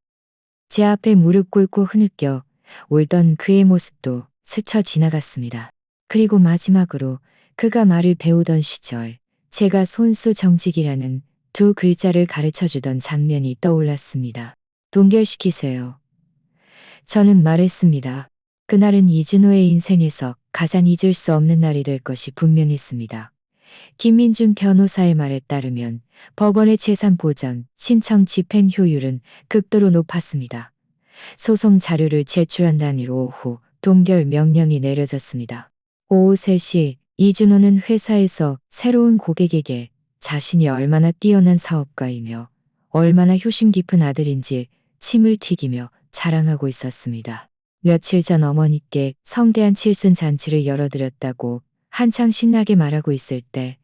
A: 제 앞에 무릎 꿇고 흐느껴 울던 그의 모습도 스쳐 지나갔습니다. 그리고 마지막으로 그가 말을 배우던 시절 제가 손수 정직이라는 두 글자를 가르쳐주던 장면이 떠올랐습니다. 동결시키세요. 저는 말했습니다. 그날은 이준호의 인생에서 가장 잊을 수 없는 날이 될 것이 분명했습니다. 김민준 변호사의 말에 따르면 법원의 재산 보전 신청 집행 효율은 극도로 높았습니다. 소송 자료를 제출한 당일 오후 동결 명령이 내려졌습니다. 오후 3시 이준호는 회사에서 새로운 고객에게 자신이 얼마나 뛰어난 사업가이며 얼마나 효심 깊은 아들인지 침을 튀기며 자랑하고 있었습니다. 며칠 전 어머니께 성대한 칠순 잔치를 열어드렸다고 한창 신나게 말하고 있을 때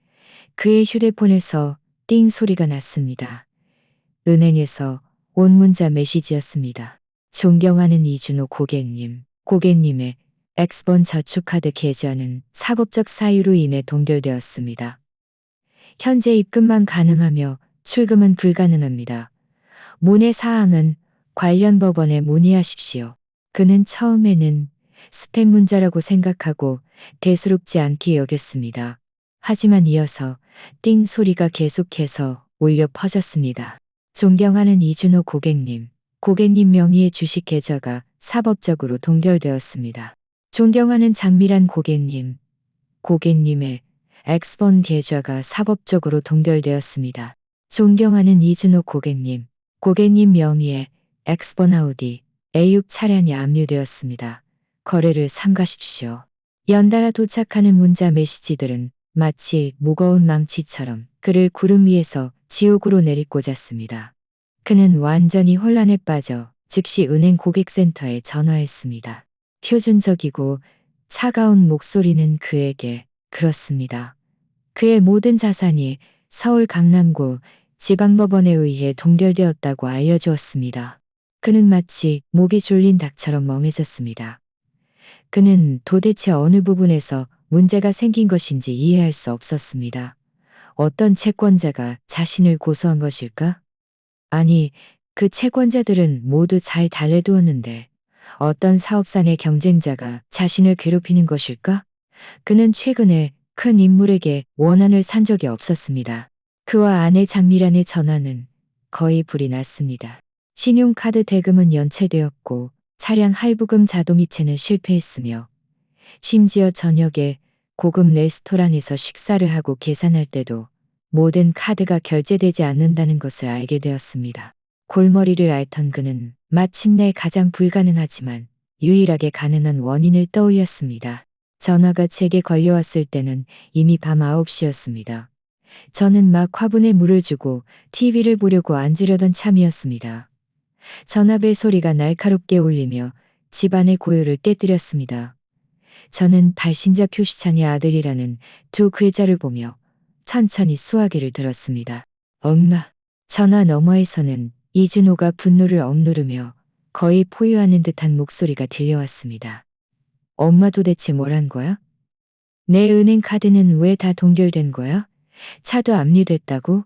A: 그의 휴대폰에서 띵 소리가 났습니다. 은행에서 온 문자 메시지였습니다. 존경하는 이준호 고객님, 고객님의 엑스번 저축카드 계좌는 사법적 사유로 인해 동결되었습니다. 현재 입금만 가능하며 출금은 불가능합니다. 문의 사항은 관련 법원에 문의하십시오. 그는 처음에는 스팸 문자라고 생각하고 대수롭지 않게 여겼습니다. 하지만 이어서 띵 소리가 계속해서 울려 퍼졌습니다. 존경하는 이준호 고객님, 고객님 명의의 주식 계좌가 사법적으로 동결되었습니다. 존경하는 장미란 고객님, 고객님의 엑스번 계좌가 사법적으로 동결되었습니다. 존경하는 이준호 고객님, 고객님 명의의 엑스번 아우디 A6 차량이 압류되었습니다. 거래를 삼가십시오. 연달아 도착하는 문자 메시지들은 마치 무거운 망치처럼 그를 구름 위에서 지옥으로 내리꽂았습니다. 그는 완전히 혼란에 빠져 즉시 은행 고객센터에 전화했습니다. 표준적이고 차가운 목소리는 그에게 그렇습니다. 그의 모든 자산이 서울 강남구 지방법원에 의해 동결되었다고 알려주었습니다. 그는 마치 목이 졸린 닭처럼 멍해졌습니다. 그는 도대체 어느 부분에서 문제가 생긴 것인지 이해할 수 없었습니다. 어떤 채권자가 자신을 고소한 것일까? 아니, 그 채권자들은 모두 잘 달래두었는데 어떤 사업사 내 경쟁자가 자신을 괴롭히는 것일까? 그는 최근에 큰 인물에게 원한을 산 적이 없었습니다. 그와 아내 장미란의 전화는 거의 불이 났습니다. 신용카드 대금은 연체되었고 차량 할부금 자동이체는 실패했으며 심지어 저녁에 고급 레스토랑에서 식사를 하고 계산할 때도 모든 카드가 결제되지 않는다는 것을 알게 되었습니다. 골머리를 앓던 그는 마침내 가장 불가능하지만 유일하게 가능한 원인을 떠올렸습니다. 전화가 제게 걸려왔을 때는 이미 밤 9시였습니다. 저는 막 화분에 물을 주고 TV를 보려고 앉으려던 참이었습니다. 전화벨 소리가 날카롭게 울리며 집안의 고요를 깨뜨렸습니다. 저는 발신자 표시창의 아들이라는 두 글자를 보며 천천히 수화기를 들었습니다. 엄마. 전화 너머에서는 이준호가 분노를 억누르며 거의 포효하는 듯한 목소리가 들려왔습니다. 엄마 도대체 뭘 한 거야? 내 은행 카드는 왜 다 동결된 거야? 차도 압류됐다고?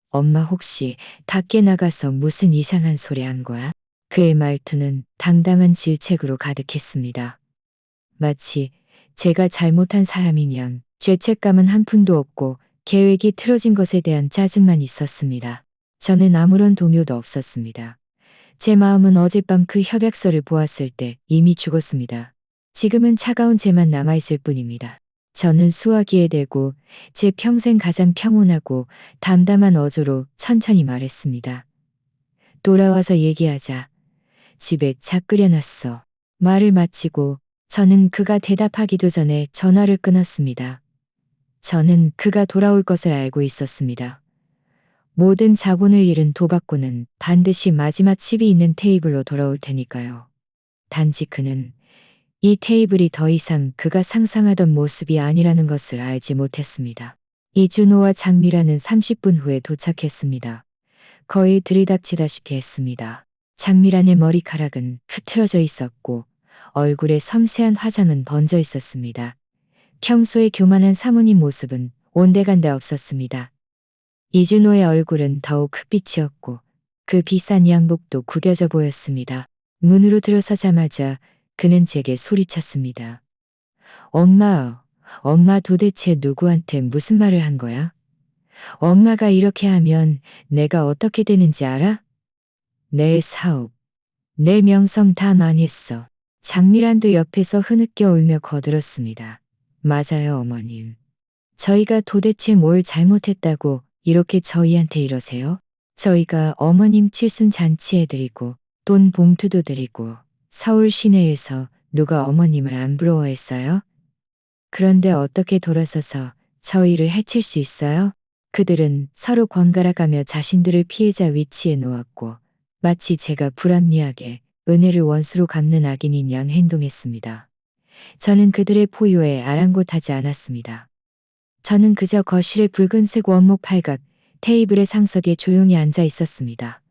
A: 엄마 혹시 밖에 나가서 무슨 이상한 소리 한 거야? 그의 말투는 당당한 질책으로 가득했습니다. 마치 제가 잘못한 사람인 양 죄책감은 한 푼도 없고 계획이 틀어진 것에 대한 짜증만 있었습니다. 저는 아무런 동요도 없었습니다. 제 마음은 어젯밤 그 협약서를 보았을 때 이미 죽었습니다. 지금은 차가운 재만 남아있을 뿐입니다. 저는 수화기에 대고 제 평생 가장 평온하고 담담한 어조로 천천히 말했습니다. 돌아와서 얘기하자. 집에 차 끓여놨어. 말을 마치고 저는 그가 대답하기도 전에 전화를 끊었습니다. 저는 그가 돌아올 것을 알고 있었습니다. 모든 자본을 잃은 도박꾼은 반드시 마지막 칩이 있는 테이블로 돌아올 테니까요. 단지 그는 이 테이블이 더 이상 그가 상상하던 모습이 아니라는 것을 알지 못했습니다. 이준호와 장미라는 30분 후에 도착했습니다. 거의 들이닥치다시피 했습니다. 장미란의 머리카락은 흐트러져 있었고 얼굴에 섬세한 화장은 번져 있었습니다. 평소의 교만한 사모님 모습은 온데간데 없었습니다. 이준호의 얼굴은 더욱 흑빛이었고 그 비싼 양복도 구겨져 보였습니다. 문으로 들어서자마자 그는 제게 소리쳤습니다. 엄마, 엄마 도대체 누구한테 무슨 말을 한 거야? 엄마가 이렇게 하면 내가 어떻게 되는지 알아? 내 사업, 내 명성 다 망했어. 장미란도 옆에서 흐느껴 울며 거들었습니다. 맞아요, 어머님. 저희가 도대체 뭘 잘못했다고 이렇게 저희한테 이러세요? 저희가 어머님 칠순 잔치해 드리고 돈 봉투도 드리고 서울 시내에서 누가 어머님을 안 부러워했어요? 그런데 어떻게 돌아서서 저희를 해칠 수 있어요? 그들은 서로 번갈아가며 자신들을 피해자 위치에 놓았고 마치 제가 불합리하게 은혜를 원수로 갚는 악인인 양 행동했습니다. 저는 그들의 포효에 아랑곳하지 않았습니다. 저는 그저 거실의 붉은색 원목 팔각 테이블의 상석에 조용히 앉아 있었습니다.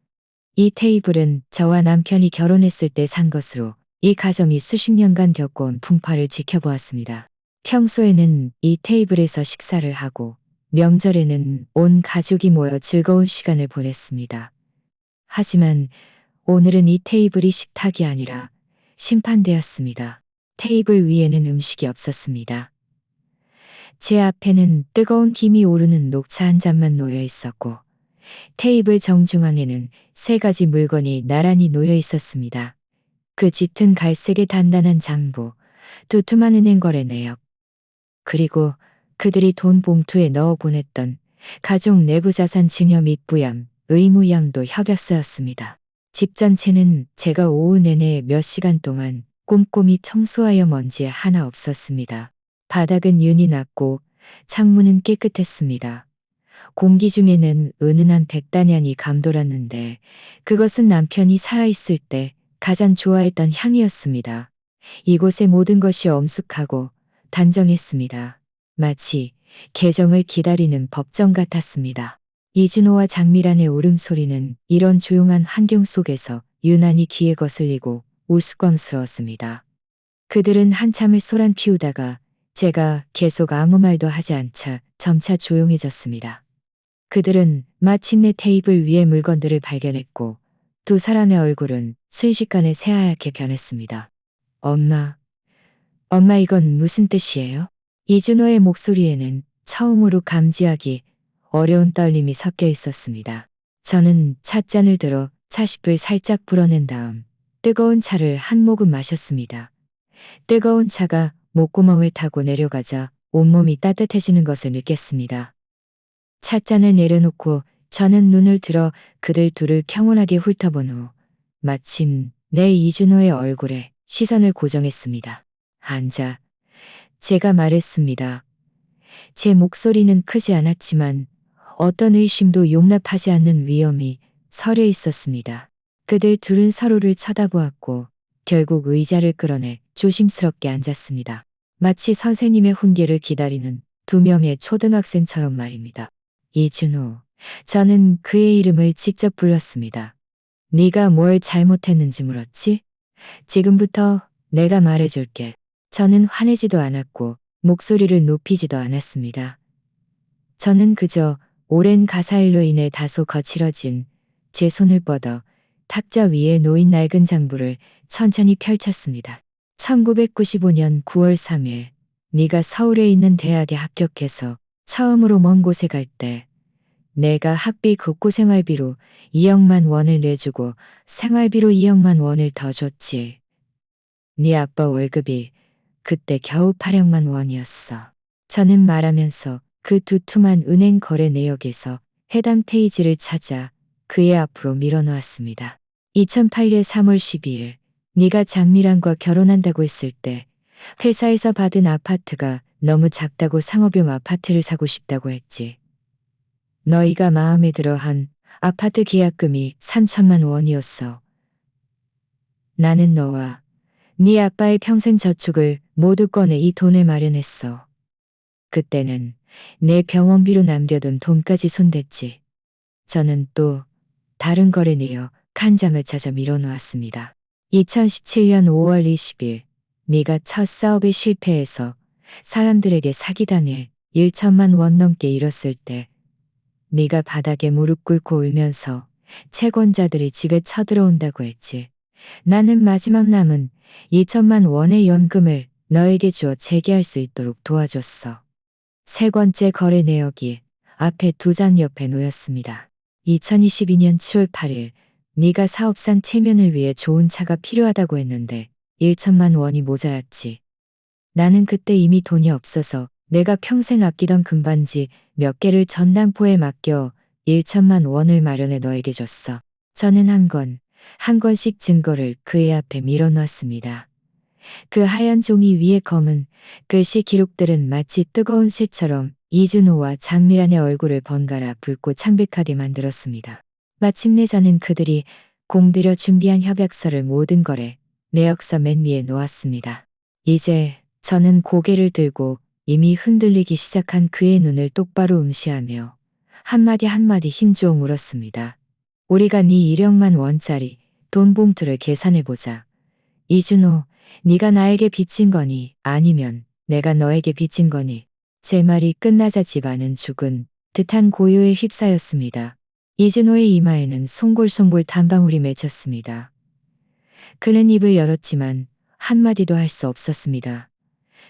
A: 이 테이블은 저와 남편이 결혼했을 때 산 것으로 이 가정이 수십 년간 겪어온 풍파를 지켜보았습니다. 평소에는 이 테이블에서 식사를 하고 명절에는 온 가족이 모여 즐거운 시간을 보냈습니다. 하지만 오늘은 이 테이블이 식탁이 아니라 심판대였습니다. 테이블 위에는 음식이 없었습니다. 제 앞에는 뜨거운 김이 오르는 녹차 한 잔만 놓여 있었고 테이블 정중앙에는 3가지 물건이 나란히 놓여 있었습니다. 그 짙은 갈색의 단단한 장부, 두툼한 은행 거래 내역, 그리고 그들이 돈 봉투에 넣어 보냈던 가족 내부 자산 증여 및 부양, 의무양도 협약서였습니다. 집 전체는 제가 오후 내내 몇 시간 동안 꼼꼼히 청소하여 먼지 하나 없었습니다. 바닥은 윤이 났고 창문은 깨끗했습니다. 공기 중에는 은은한 백단향이 감돌았는데 그것은 남편이 살아있을 때 가장 좋아했던 향이었습니다. 이곳의 모든 것이 엄숙하고 단정했습니다. 마치 개정을 기다리는 법정 같았습니다. 이준호와 장미란의 울음소리는 이런 조용한 환경 속에서 유난히 귀에 거슬리고 우스꽝스러웠습니다. 그들은 한참을 소란 피우다가 제가 계속 아무 말도 하지 않자 점차 조용해졌습니다. 그들은 마침내 테이블 위에 물건들을 발견했고 두 사람의 얼굴은 순식간에 새하얗게 변했습니다. 엄마, 엄마 이건 무슨 뜻이에요? 이준호의 목소리에는 처음으로 감지하기 어려운 떨림이 섞여 있었습니다. 저는 찻잔을 들어 차십을 살짝 불어낸 다음 뜨거운 차를 한 모금 마셨습니다. 뜨거운 차가 목구멍을 타고 내려가자 온몸이 따뜻해지는 것을 느꼈습니다. 찻잔을 내려놓고 저는 눈을 들어 그들 둘을 평온하게 훑어본 후 마침 내 이준호의 얼굴에 시선을 고정했습니다. 앉아. 제가 말했습니다. 제 목소리는 크지 않았지만 어떤 의심도 용납하지 않는 위험이 서려 있었습니다. 그들 둘은 서로를 쳐다보았고 결국 의자를 끌어내 조심스럽게 앉았습니다. 마치 선생님의 훈계를 기다리는 두 명의 초등학생처럼 말입니다. 이준호, 저는 그의 이름을 직접 불렀습니다. 네가 뭘 잘못했는지 물었지? 지금부터 내가 말해줄게. 저는 화내지도 않았고 목소리를 높이지도 않았습니다. 저는 그저 오랜 가사일로 인해 다소 거칠어진 제 손을 뻗어 탁자 위에 놓인 낡은 장부를 천천히 펼쳤습니다. 1995년 9월 3일 네가 서울에 있는 대학에 합격해서 처음으로 먼 곳에 갈 때 내가 학비 국고 생활비로 2억만 원을 내주고 생활비로 2억만 원을 더 줬지. 네 아빠 월급이 그때 겨우 8억만 원이었어. 저는 말하면서 그 두툼한 은행 거래 내역에서 해당 페이지를 찾아 그의 앞으로 밀어놓았습니다. 2008년 3월 12일 네가 장미란과 결혼한다고 했을 때 회사에서 받은 아파트가 너무 작다고 상업용 아파트를 사고 싶다고 했지. 너희가 마음에 들어 한 아파트 계약금이 3천만 원이었어. 나는 너와 네 아빠의 평생 저축을 모두 꺼내 이 돈을 마련했어. 그때는 내 병원비로 남겨둔 돈까지 손댔지. 저는 또 다른 거래 내역 한 장을 찾아 밀어놓았습니다. 2017년 5월 20일 네가 첫 사업에 실패해서 사람들에게 사기당해 1천만 원 넘게 잃었을 때 네가 바닥에 무릎 꿇고 울면서 채권자들이 집에 쳐들어온다고 했지. 나는 마지막 남은 2천만 원의 연금을 너에게 주어 재개할 수 있도록 도와줬어. 세 번째 거래 내역이 앞에 두 장 옆에 놓였습니다. 2022년 7월 8일 네가 사업상 체면을 위해 좋은 차가 필요하다고 했는데 1천만 원이 모자랐지. 나는 그때 이미 돈이 없어서 내가 평생 아끼던 금반지 몇 개를 전당포에 맡겨 1천만 원을 마련해 너에게 줬어. 저는 한 권씩 증거를 그의 앞에 밀어놓았습니다. 그 하얀 종이 위에 검은 글씨 기록들은 마치 뜨거운 쇠처럼 이준호와 장미란의 얼굴을 번갈아 붉고 창백하게 만들었습니다. 마침내 저는 그들이 공들여 준비한 협약서를 모든 거래 내역서 맨 위에 놓았습니다. 이제 저는 고개를 들고 이미 흔들리기 시작한 그의 눈을 똑바로 응시하며 한마디 한마디 힘주어 물었습니다. 우리가 네 1억만 원짜리 돈 봉투를 계산해보자. 이준호, 네가 나에게 빚진 거니 아니면 내가 너에게 빚진 거니. 제 말이 끝나자 집안은 죽은 듯한 고요에 휩싸였습니다. 이준호의 이마에는 송골송골 단방울이 맺혔습니다. 그는 입을 열었지만 한마디도 할 수 없었습니다.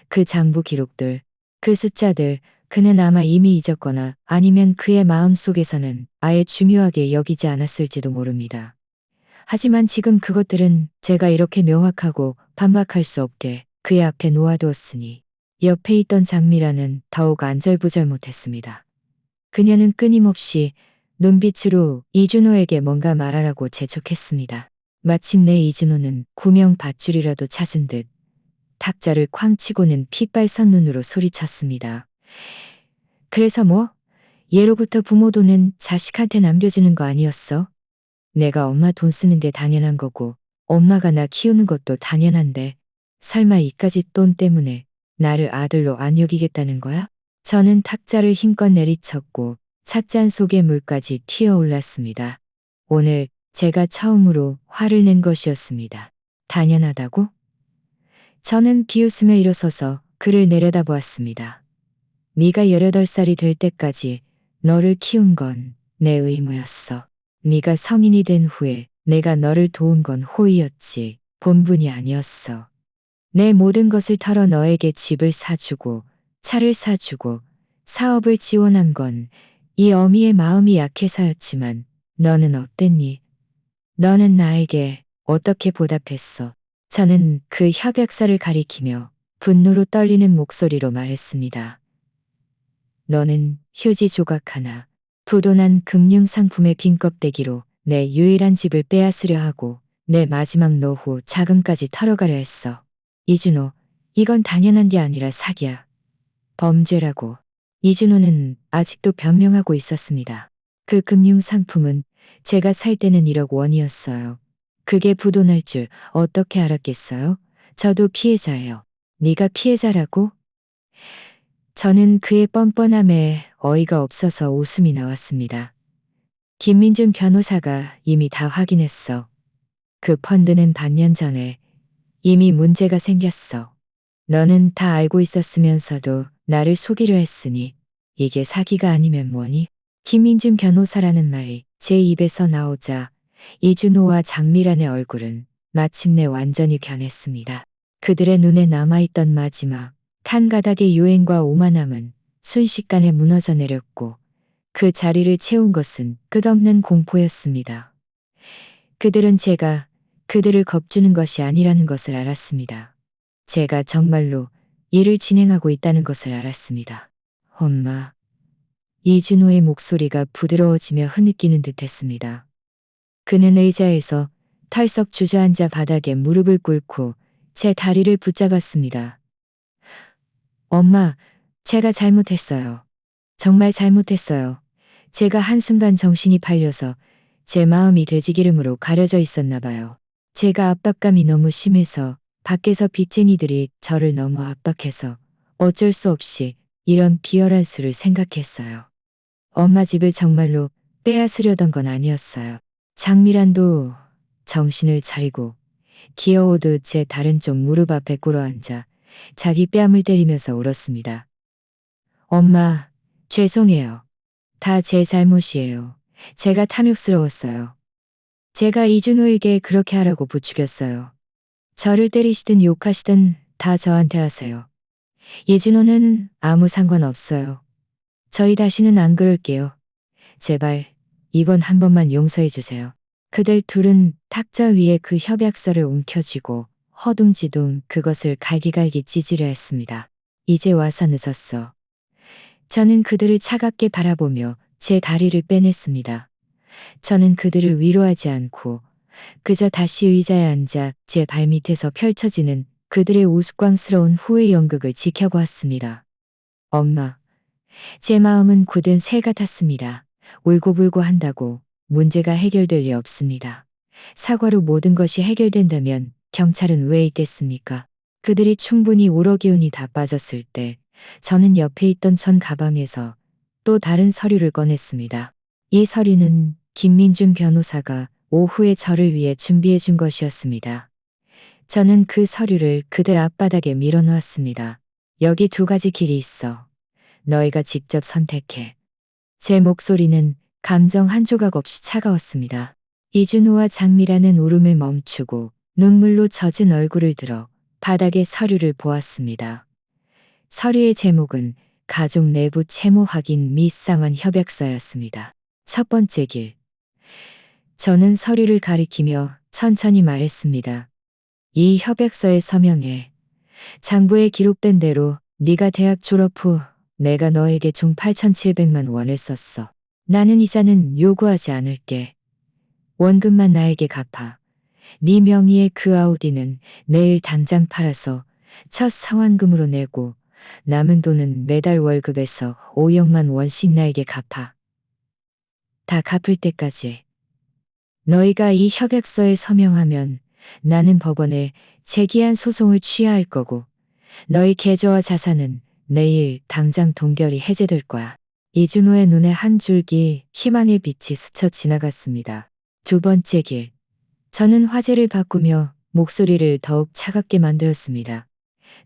A: 그 장부 기록들, 그 숫자들, 그는 아마 이미 잊었거나 아니면 그의 마음속에서는 아예 중요하게 여기지 않았을지도 모릅니다. 하지만 지금 그것들은 제가 이렇게 명확하고 반박할 수 없게 그의 앞에 놓아두었으니 옆에 있던 장미라는 더욱 안절부절 못했습니다. 그녀는 끊임없이 눈빛으로 이준호에게 뭔가 말하라고 재촉했습니다. 마침내 이준호는 구명 밧줄이라도 찾은 듯 탁자를 쾅 치고는 핏발선 눈으로 소리쳤습니다. 그래서 뭐? 예로부터 부모 돈은 자식한테 남겨주는 거 아니었어? 내가 엄마 돈 쓰는 게 당연한 거고 엄마가 나 키우는 것도 당연한데 설마 이까짓 돈 때문에 나를 아들로 안 여기겠다는 거야? 저는 탁자를 힘껏 내리쳤고 찻잔 속의 물까지 튀어올랐습니다. 오늘 제가 처음으로 화를 낸 것이었습니다. 당연하다고? 저는 비웃으며 일어서서 그를 내려다보았습니다. 네가 18살이 될 때까지 너를 키운 건 내 의무였어. 네가 성인이 된 후에 내가 너를 도운 건 호의였지 본분이 아니었어. 내 모든 것을 털어 너에게 집을 사주고 차를 사주고 사업을 지원한 건 이 어미의 마음이 약해서였지만 너는 어땠니? 너는 나에게 어떻게 보답했어? 저는 그 협약서를 가리키며 분노로 떨리는 목소리로 말했습니다. 너는 휴지 조각 하나, 부도난 금융상품의 빈 껍데기로 내 유일한 집을 빼앗으려 하고 내 마지막 노후 자금까지 털어가려 했어. 이준호, 이건 당연한 게 아니라 사기야. 범죄라고. 이준호는 아직도 변명하고 있었습니다. 그 금융상품은 제가 살 때는 1억 원이었어요. 그게 부도날 줄 어떻게 알았겠어요? 저도 피해자예요. 네가 피해자라고? 저는 그의 뻔뻔함에 어이가 없어서 웃음이 나왔습니다. 김민준 변호사가 이미 다 확인했어. 그 펀드는 반년 전에 이미 문제가 생겼어. 너는 다 알고 있었으면서도 나를 속이려 했으니 이게 사기가 아니면 뭐니? 김민준 변호사라는 말이 제 입에서 나오자 이준호와 장미란의 얼굴은 마침내 완전히 변했습니다. 그들의 눈에 남아있던 마지막 탄 가닥의 유행과 오만함은 순식간에 무너져 내렸고 그 자리를 채운 것은 끝없는 공포였습니다. 그들은 제가 그들을 겁주는 것이 아니라는 것을 알았습니다. 제가 정말로 일을 진행하고 있다는 것을 알았습니다. 엄마. 이준호의 목소리가 부드러워지며 흐느끼는 듯했습니다. 그는 의자에서 털썩 주저앉아 바닥에 무릎을 꿇고 제 다리를 붙잡았습니다. 엄마, 제가 잘못했어요. 정말 잘못했어요. 제가 한순간 정신이 팔려서 제 마음이 돼지기름으로 가려져 있었나 봐요. 제가 압박감이 너무 심해서 밖에서 빚쟁이들이 저를 너무 압박해서 어쩔 수 없이 이런 비열한 수를 생각했어요. 엄마 집을 정말로 빼앗으려던 건 아니었어요. 장미란도 정신을 차리고 기어오듯 제 다른 쪽 무릎 앞에 꿇어앉아 자기 뺨을 때리면서 울었습니다. 엄마, 죄송해요. 다 제 잘못이에요. 제가 탐욕스러웠어요. 제가 이준호에게 그렇게 하라고 부추겼어요. 저를 때리시든 욕하시든 다 저한테 하세요. 이준호는 아무 상관없어요. 저희 다시는 안 그럴게요. 제발 이번 한 번만 용서해 주세요. 그들 둘은 탁자 위에 그 협약서를 움켜쥐고 허둥지둥 그것을 갈기갈기 찢으려 했습니다. 이제 와서 늦었어. 저는 그들을 차갑게 바라보며 제 다리를 빼냈습니다. 저는 그들을 위로하지 않고 그저 다시 의자에 앉아 제 발밑에서 펼쳐지는 그들의 우스꽝스러운 후회 연극을 지켜보았습니다. 엄마, 제 마음은 굳은 새 같았습니다. 울고불고 한다고 문제가 해결될 리 없습니다. 사과로 모든 것이 해결된다면 경찰은 왜 있겠습니까? 그들이 충분히 우러 기운이 다 빠졌을 때 저는 옆에 있던 전 가방에서 또 다른 서류를 꺼냈습니다. 이 서류는 김민준 변호사가 오후에 저를 위해 준비해 준 것이었습니다. 저는 그 서류를 그들 앞바닥에 밀어놓았습니다. 여기 2가지 길이 있어. 너희가 직접 선택해. 제 목소리는 감정 한 조각 없이 차가웠습니다. 이준호와 장미라는 울음을 멈추고 눈물로 젖은 얼굴을 들어 바닥에 서류를 보았습니다. 서류의 제목은 가족 내부 채무 확인 및 상환 협약서였습니다. 첫 번째 길. 저는 서류를 가리키며 천천히 말했습니다. 이 협약서에 서명해. 장부에 기록된 대로 네가 대학 졸업 후 내가 너에게 총 8,700만 원을 썼어. 나는 이자는 요구하지 않을게. 원금만 나에게 갚아. 네 명의의 그 아우디는 내일 당장 팔아서 첫 상환금으로 내고 남은 돈은 매달 월급에서 5억만 원씩 나에게 갚아. 다 갚을 때까지. 너희가 이 협약서에 서명하면 나는 법원에 제기한 소송을 취하할 거고 너희 계좌와 자산은 내일 당장 동결이 해제될 거야. 이준호의 눈에 한 줄기 희망의 빛이 스쳐 지나갔습니다. 두 번째 길. 저는 화제를 바꾸며 목소리를 더욱 차갑게 만들었습니다.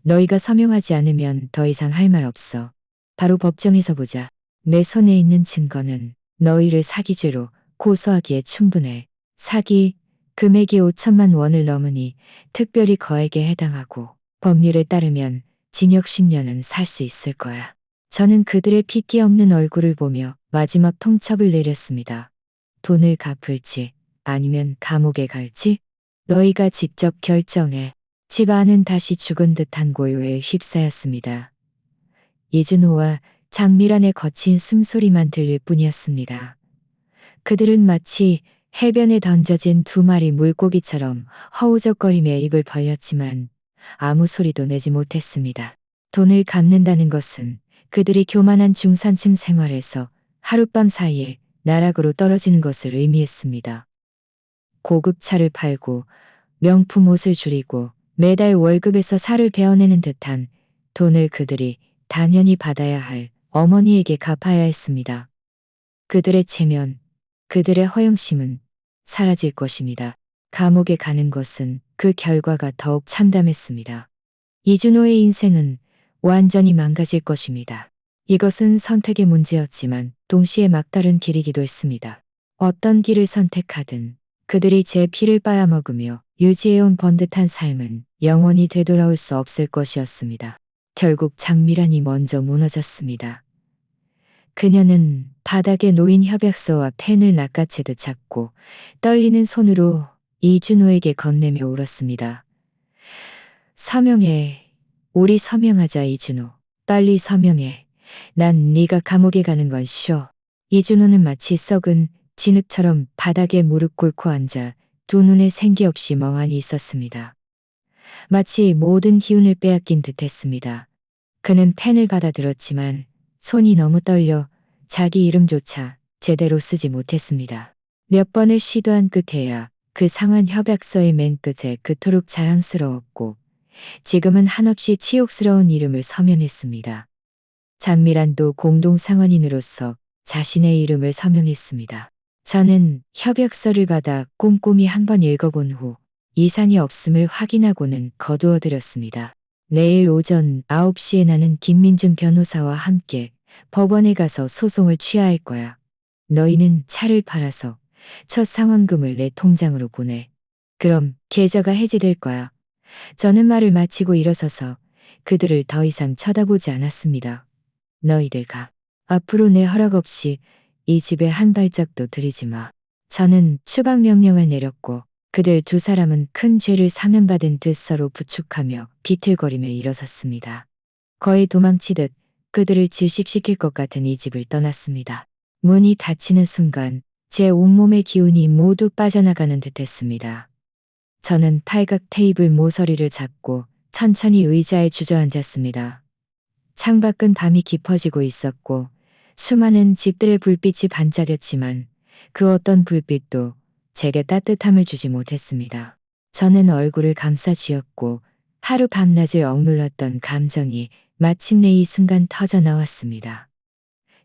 A: 너희가 서명하지 않으면 더 이상 할 말 없어. 바로 법정에서 보자. 내 손에 있는 증거는 너희를 사기죄로 고소하기에 충분해. 사기, 금액이 5천만 원을 넘으니 특별히 거액에 해당하고 법률에 따르면 징역 10년은 살 수 있을 거야. 저는 그들의 핏기 없는 얼굴을 보며 마지막 통첩을 내렸습니다. 돈을 갚을지 아니면 감옥에 갈지 너희가 직접 결정해. 집 안은 다시 죽은 듯한 고요에 휩싸였습니다. 이준호와 장미란의 거친 숨소리만 들릴 뿐이었습니다. 그들은 마치 해변에 던져진 두 마리 물고기처럼 허우적거리며 입을 벌렸지만 아무 소리도 내지 못했습니다. 돈을 갚는다는 것은 그들이 교만한 중산층 생활에서 하룻밤 사이에 나락으로 떨어지는 것을 의미했습니다. 고급 차를 팔고 명품 옷을 줄이고 매달 월급에서 살을 베어내는 듯한 돈을 그들이 당연히 받아야 할 어머니에게 갚아야 했습니다. 그들의 체면, 그들의 허영심은 사라질 것입니다. 감옥에 가는 것은 그 결과가 더욱 참담했습니다. 이준호의 인생은 완전히 망가질 것입니다. 이것은 선택의 문제였지만 동시에 막다른 길이기도 했습니다. 어떤 길을 선택하든 그들이 제 피를 빨아먹으며 유지해온 번듯한 삶은 영원히 되돌아올 수 없을 것이었습니다. 결국 장미란이 먼저 무너졌습니다. 그녀는 바닥에 놓인 협약서와 펜을 낚아채듯 잡고 떨리는 손으로 이준호에게 건네며 울었습니다. 서명해. 우리 서명하자 이준호. 빨리 서명해. 난 네가 감옥에 가는 건 싫어. 이준호는 마치 썩은 진흙처럼 바닥에 무릎 꿇고 앉아 두 눈에 생기 없이 멍하니 있었습니다. 마치 모든 기운을 빼앗긴 듯했습니다. 그는 펜을 받아들었지만 손이 너무 떨려 자기 이름조차 제대로 쓰지 못했습니다. 몇 번을 시도한 끝에야 그 상한 협약서의 맨 끝에 그토록 자랑스러웠고 지금은 한없이 치욕스러운 이름을 서명했습니다. 장미란도 공동상원인으로서 자신의 이름을 서명했습니다. 저는 협약서를 받아 꼼꼼히 한번 읽어본 후 이상이 없음을 확인하고는 거두어드렸습니다. 내일 오전 9시에 나는 김민중 변호사와 함께 법원에 가서 소송을 취하할 거야. 너희는 차를 팔아서 첫 상환금을 내 통장으로 보내. 그럼 계좌가 해지될 거야. 저는 말을 마치고 일어서서 그들을 더 이상 쳐다보지 않았습니다. 너희들 가. 앞으로 내 허락 없이 이 집에 한 발짝도 들이지 마. 저는 추방 명령을 내렸고 그들 두 사람은 큰 죄를 사면받은 듯 서로 부축하며 비틀거리며 일어섰습니다. 거의 도망치듯 그들을 질식시킬 것 같은 이 집을 떠났습니다. 문이 닫히는 순간 제 온몸의 기운이 모두 빠져나가는 듯했습니다. 저는 팔각 테이블 모서리를 잡고 천천히 의자에 주저앉았습니다. 창밖은 밤이 깊어지고 있었고 수많은 집들의 불빛이 반짝였지만 그 어떤 불빛도 제게 따뜻함을 주지 못했습니다. 저는 얼굴을 감싸 쥐었고 하루 밤낮을 억눌렀던 감정이 마침내 이 순간 터져 나왔습니다.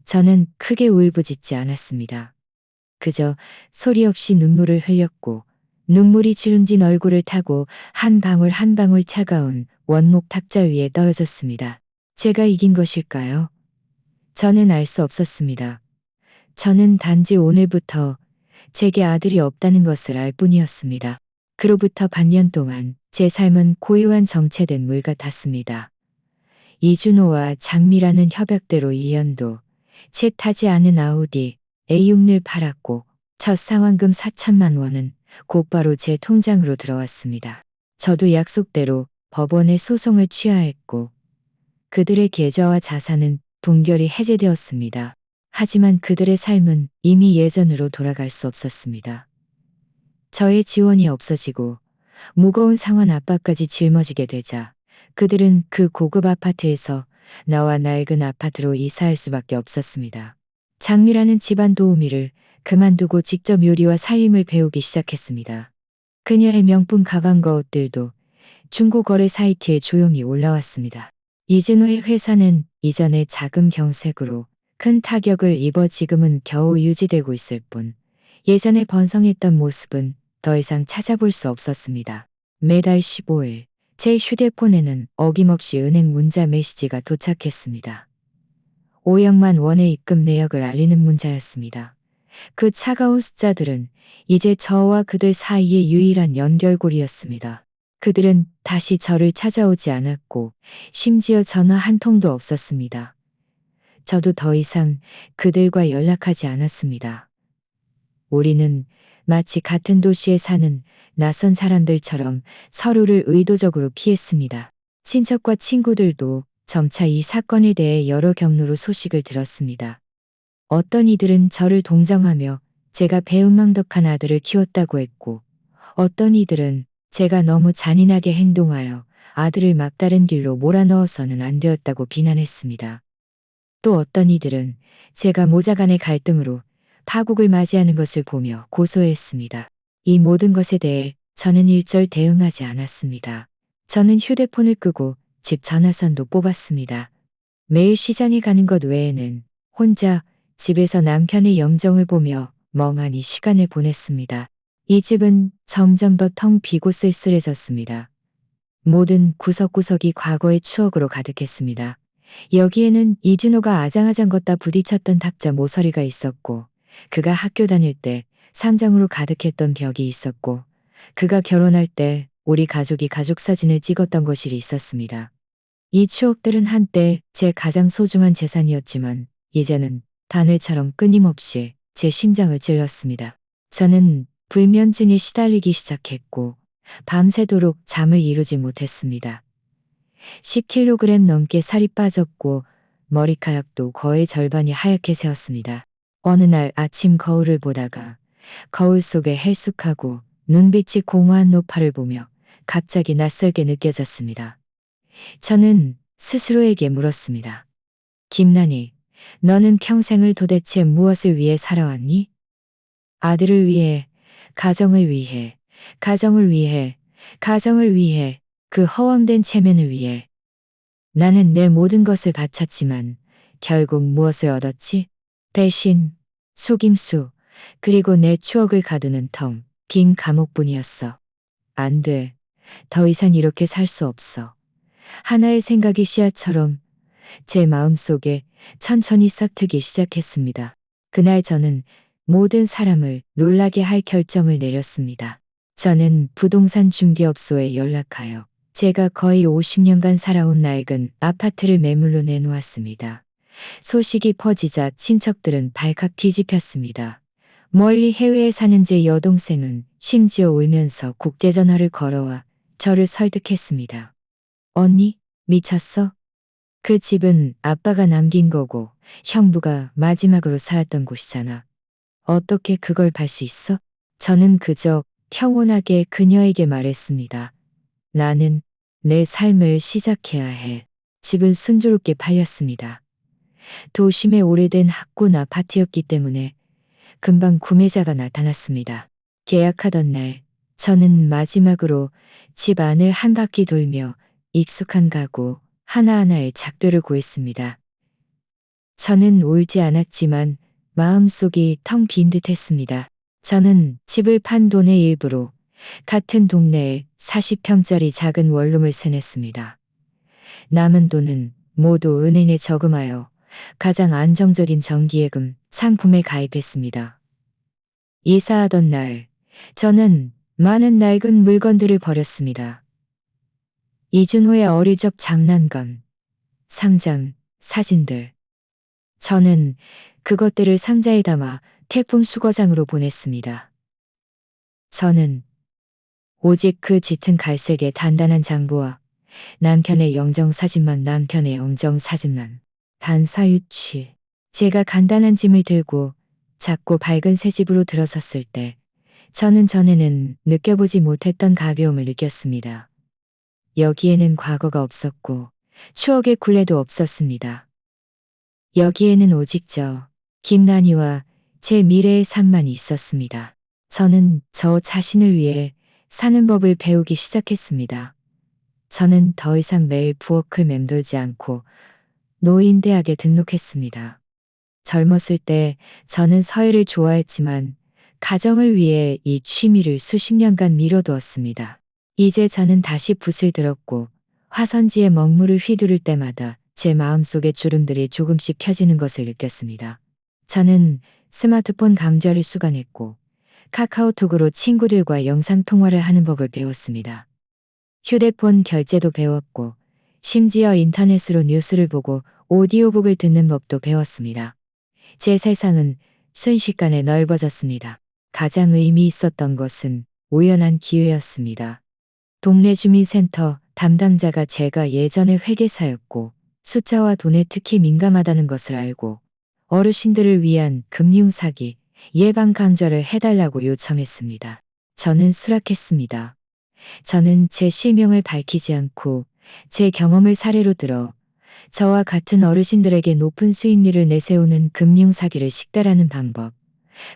A: 저는 크게 울부짖지 않았습니다. 그저 소리 없이 눈물을 흘렸고 눈물이 주름진 얼굴을 타고 한 방울 한 방울 차가운 원목 탁자 위에 떨어졌습니다. 제가 이긴 것일까요? 저는 알 수 없었습니다. 저는 단지 오늘부터 제게 아들이 없다는 것을 알 뿐이었습니다. 그로부터 반년 동안 제 삶은 고요한 정체된 물 같았습니다. 이준호와 장미라는 협약대로 2년도 채 타지 않은 아우디 A6을 팔았고 첫 상환금 4천만 원은 곧바로 제 통장으로 들어왔습니다. 저도 약속대로 법원에 소송을 취하했고 그들의 계좌와 자산은 동결이 해제되었습니다. 하지만 그들의 삶은 이미 예전으로 돌아갈 수 없었습니다. 저의 지원이 없어지고 무거운 상환 압박까지 짊어지게 되자 그들은 그 고급 아파트에서 나와 낡은 아파트로 이사할 수밖에 없었습니다. 장미라는 집안 도우미를 그만두고 직접 요리와 살림을 배우기 시작했습니다. 그녀의 명품 가방과 옷들도 중고 거래 사이트에 조용히 올라왔습니다. 이진호의 회사는 이전에 자금 경색으로 큰 타격을 입어 지금은 겨우 유지되고 있을 뿐 예전에 번성했던 모습은 더 이상 찾아볼 수 없었습니다. 매달 15일 제 휴대폰에는 어김없이 은행 문자 메시지가 도착했습니다. 5억만 원의 입금 내역을 알리는 문자였습니다. 그 차가운 숫자들은 이제 저와 그들 사이의 유일한 연결고리였습니다. 그들은 다시 저를 찾아오지 않았고 심지어 전화 한 통도 없었습니다. 저도 더 이상 그들과 연락하지 않았습니다. 우리는 마치 같은 도시에 사는 낯선 사람들처럼 서로를 의도적으로 피했습니다. 친척과 친구들도 점차 이 사건에 대해 여러 경로로 소식을 들었습니다. 어떤 이들은 저를 동정하며 제가 배은망덕한 아들을 키웠다고 했고, 어떤 이들은 제가 너무 잔인하게 행동하여 아들을 막다른 길로 몰아넣어서는 안 되었다고 비난했습니다. 또 어떤 이들은 제가 모자 간의 갈등으로 파국을 맞이하는 것을 보며 고소했습니다. 이 모든 것에 대해 저는 일절 대응하지 않았습니다. 저는 휴대폰을 끄고 집 전화선도 뽑았습니다. 매일 시장에 가는 것 외에는 혼자 집에서 남편의 영정을 보며 멍하니 시간을 보냈습니다. 이 집은 점점 더 텅 비고 쓸쓸해졌습니다. 모든 구석구석이 과거의 추억으로 가득했습니다. 여기에는 이준호가 아장아장 걷다 부딪혔던 탁자 모서리가 있었고, 그가 학교 다닐 때 상장으로 가득했던 벽이 있었고, 그가 결혼할 때 우리 가족이 가족 사진을 찍었던 거실이 있었습니다. 이 추억들은 한때 제 가장 소중한 재산이었지만 이제는 바늘처럼 끊임없이 제 심장을 찔렀습니다. 저는 불면증에 시달리기 시작했고 밤새도록 잠을 이루지 못했습니다. 10kg 넘게 살이 빠졌고 머리카락도 거의 절반이 하얗게 새었습니다. 어느 날 아침 거울을 보다가 거울 속에 헬쑥하고 눈빛이 공허한 노파를 보며 갑자기 낯설게 느껴졌습니다. 저는 스스로에게 물었습니다. 김난희, 너는 평생을 도대체 무엇을 위해 살아왔니? 아들을 위해, 가정을 위해, 가정을 위해, 가정을 위해, 그 허황된 체면을 위해. 나는 내 모든 것을 바쳤지만 결국 무엇을 얻었지? 배신, 속임수, 그리고 내 추억을 가두는 텅 빈 감옥뿐이었어. 안 돼. 더 이상 이렇게 살 수 없어. 하나의 생각이 씨앗처럼 제 마음속에 천천히 싹트기 시작했습니다. 그날 저는 모든 사람을 놀라게 할 결정을 내렸습니다. 저는 부동산 중개업소에 연락하여 제가 거의 50년간 살아온 낡은 아파트를 매물로 내놓았습니다. 소식이 퍼지자 친척들은 발칵 뒤집혔습니다. 멀리 해외에 사는 제 여동생은 심지어 울면서 국제전화를 걸어와 저를 설득했습니다. 언니, 미쳤어? 그 집은 아빠가 남긴 거고 형부가 마지막으로 살았던 곳이잖아. 어떻게 그걸 팔 수 있어? 저는 그저 평온하게 그녀에게 말했습니다. 나는 내 삶을 시작해야 해. 집은 순조롭게 팔렸습니다. 도심의 오래된 학군 아파트였기 때문에 금방 구매자가 나타났습니다. 계약하던 날 저는 마지막으로 집 안을 한 바퀴 돌며 익숙한 가구 하나하나의 작별을 고했습니다. 저는 울지 않았지만 마음속이 텅 빈 듯했습니다. 저는 집을 판 돈의 일부로 같은 동네에 40평짜리 작은 원룸을 세냈습니다. 남은 돈은 모두 은행에 저금하여 가장 안정적인 정기예금 상품에 가입했습니다. 이사하던 날 저는 많은 낡은 물건들을 버렸습니다. 이준호의 어릴 적 장난감, 상장, 사진들. 저는 그것들을 상자에 담아 태풍 수거장으로 보냈습니다. 저는 오직 그 짙은 갈색의 단단한 장부와 남편의 영정사진만 단사유치. 제가 간단한 짐을 들고 작고 밝은 새 집으로 들어섰을 때 저는 전에는 느껴보지 못했던 가벼움을 느꼈습니다. 여기에는 과거가 없었고 추억의 굴레도 없었습니다. 여기에는 오직 김난희와 제 미래의 삶만 있었습니다. 저는 저 자신을 위해 사는 법을 배우기 시작했습니다. 저는 더 이상 매일 부엌을 맴돌지 않고 노인대학에 등록했습니다. 젊었을 때 저는 서예를 좋아했지만 가정을 위해 이 취미를 수십 년간 미뤄두었습니다. 이제 저는 다시 붓을 들었고 화선지에 먹물을 휘두를 때마다 제 마음속의 주름들이 조금씩 펴지는 것을 느꼈습니다. 저는 스마트폰 강좌를 수강했고 카카오톡으로 친구들과 영상통화를 하는 법을 배웠습니다. 휴대폰 결제도 배웠고 심지어 인터넷으로 뉴스를 보고 오디오북을 듣는 법도 배웠습니다. 제 세상은 순식간에 넓어졌습니다. 가장 의미 있었던 것은 우연한 기회였습니다. 동네 주민센터 담당자가 제가 예전에 회계사였고 숫자와 돈에 특히 민감하다는 것을 알고 어르신들을 위한 금융사기 예방 강좌를 해달라고 요청했습니다. 저는 수락했습니다. 저는 제 실명을 밝히지 않고 제 경험을 사례로 들어 저와 같은 어르신들에게 높은 수익률을 내세우는 금융사기를 식별하는 방법,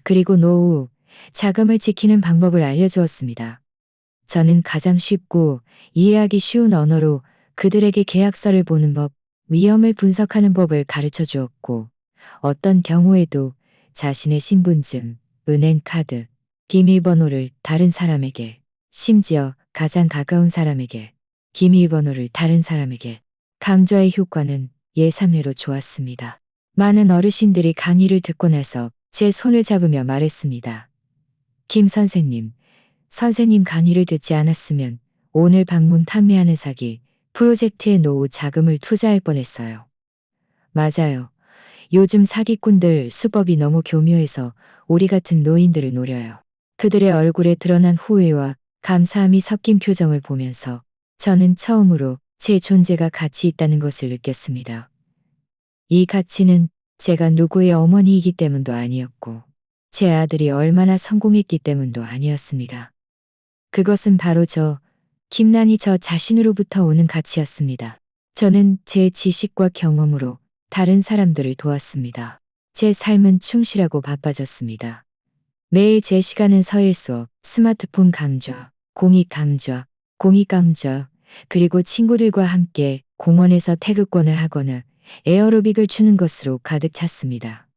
A: 그리고 노후, 자금을 지키는 방법을 알려주었습니다. 저는 가장 쉽고 이해하기 쉬운 언어로 그들에게 계약서를 보는 법, 위험을 분석하는 법을 가르쳐 주었고, 어떤 경우에도 자신의 신분증, 은행카드, 비밀번호를 다른 사람에게, 심지어 가장 가까운 사람에게, 비밀번호를 다른 사람에게, 강좌의 효과는 예상외로 좋았습니다. 많은 어르신들이 강의를 듣고 나서 제 손을 잡으며 말했습니다. 김 선생님, 선생님 강의를 듣지 않았으면 오늘 방문 판매하는 사기 프로젝트에 노후 자금을 투자할 뻔했어요. 맞아요. 요즘 사기꾼들 수법이 너무 교묘해서 우리 같은 노인들을 노려요. 그들의 얼굴에 드러난 후회와 감사함이 섞인 표정을 보면서 저는 처음으로 제 존재가 가치 있다는 것을 느꼈습니다. 이 가치는 제가 누구의 어머니이기 때문도 아니었고 제 아들이 얼마나 성공했기 때문도 아니었습니다. 그것은 바로 김난이 저 자신으로부터 오는 가치였습니다. 저는 제 지식과 경험으로 다른 사람들을 도왔습니다. 제 삶은 충실하고 바빠졌습니다. 매일 제 시간은 서예 수업, 스마트폰 강좌, 공익 강좌, 그리고 친구들과 함께 공원에서 태극권을 하거나 에어로빅을 추는 것으로 가득 찼습니다.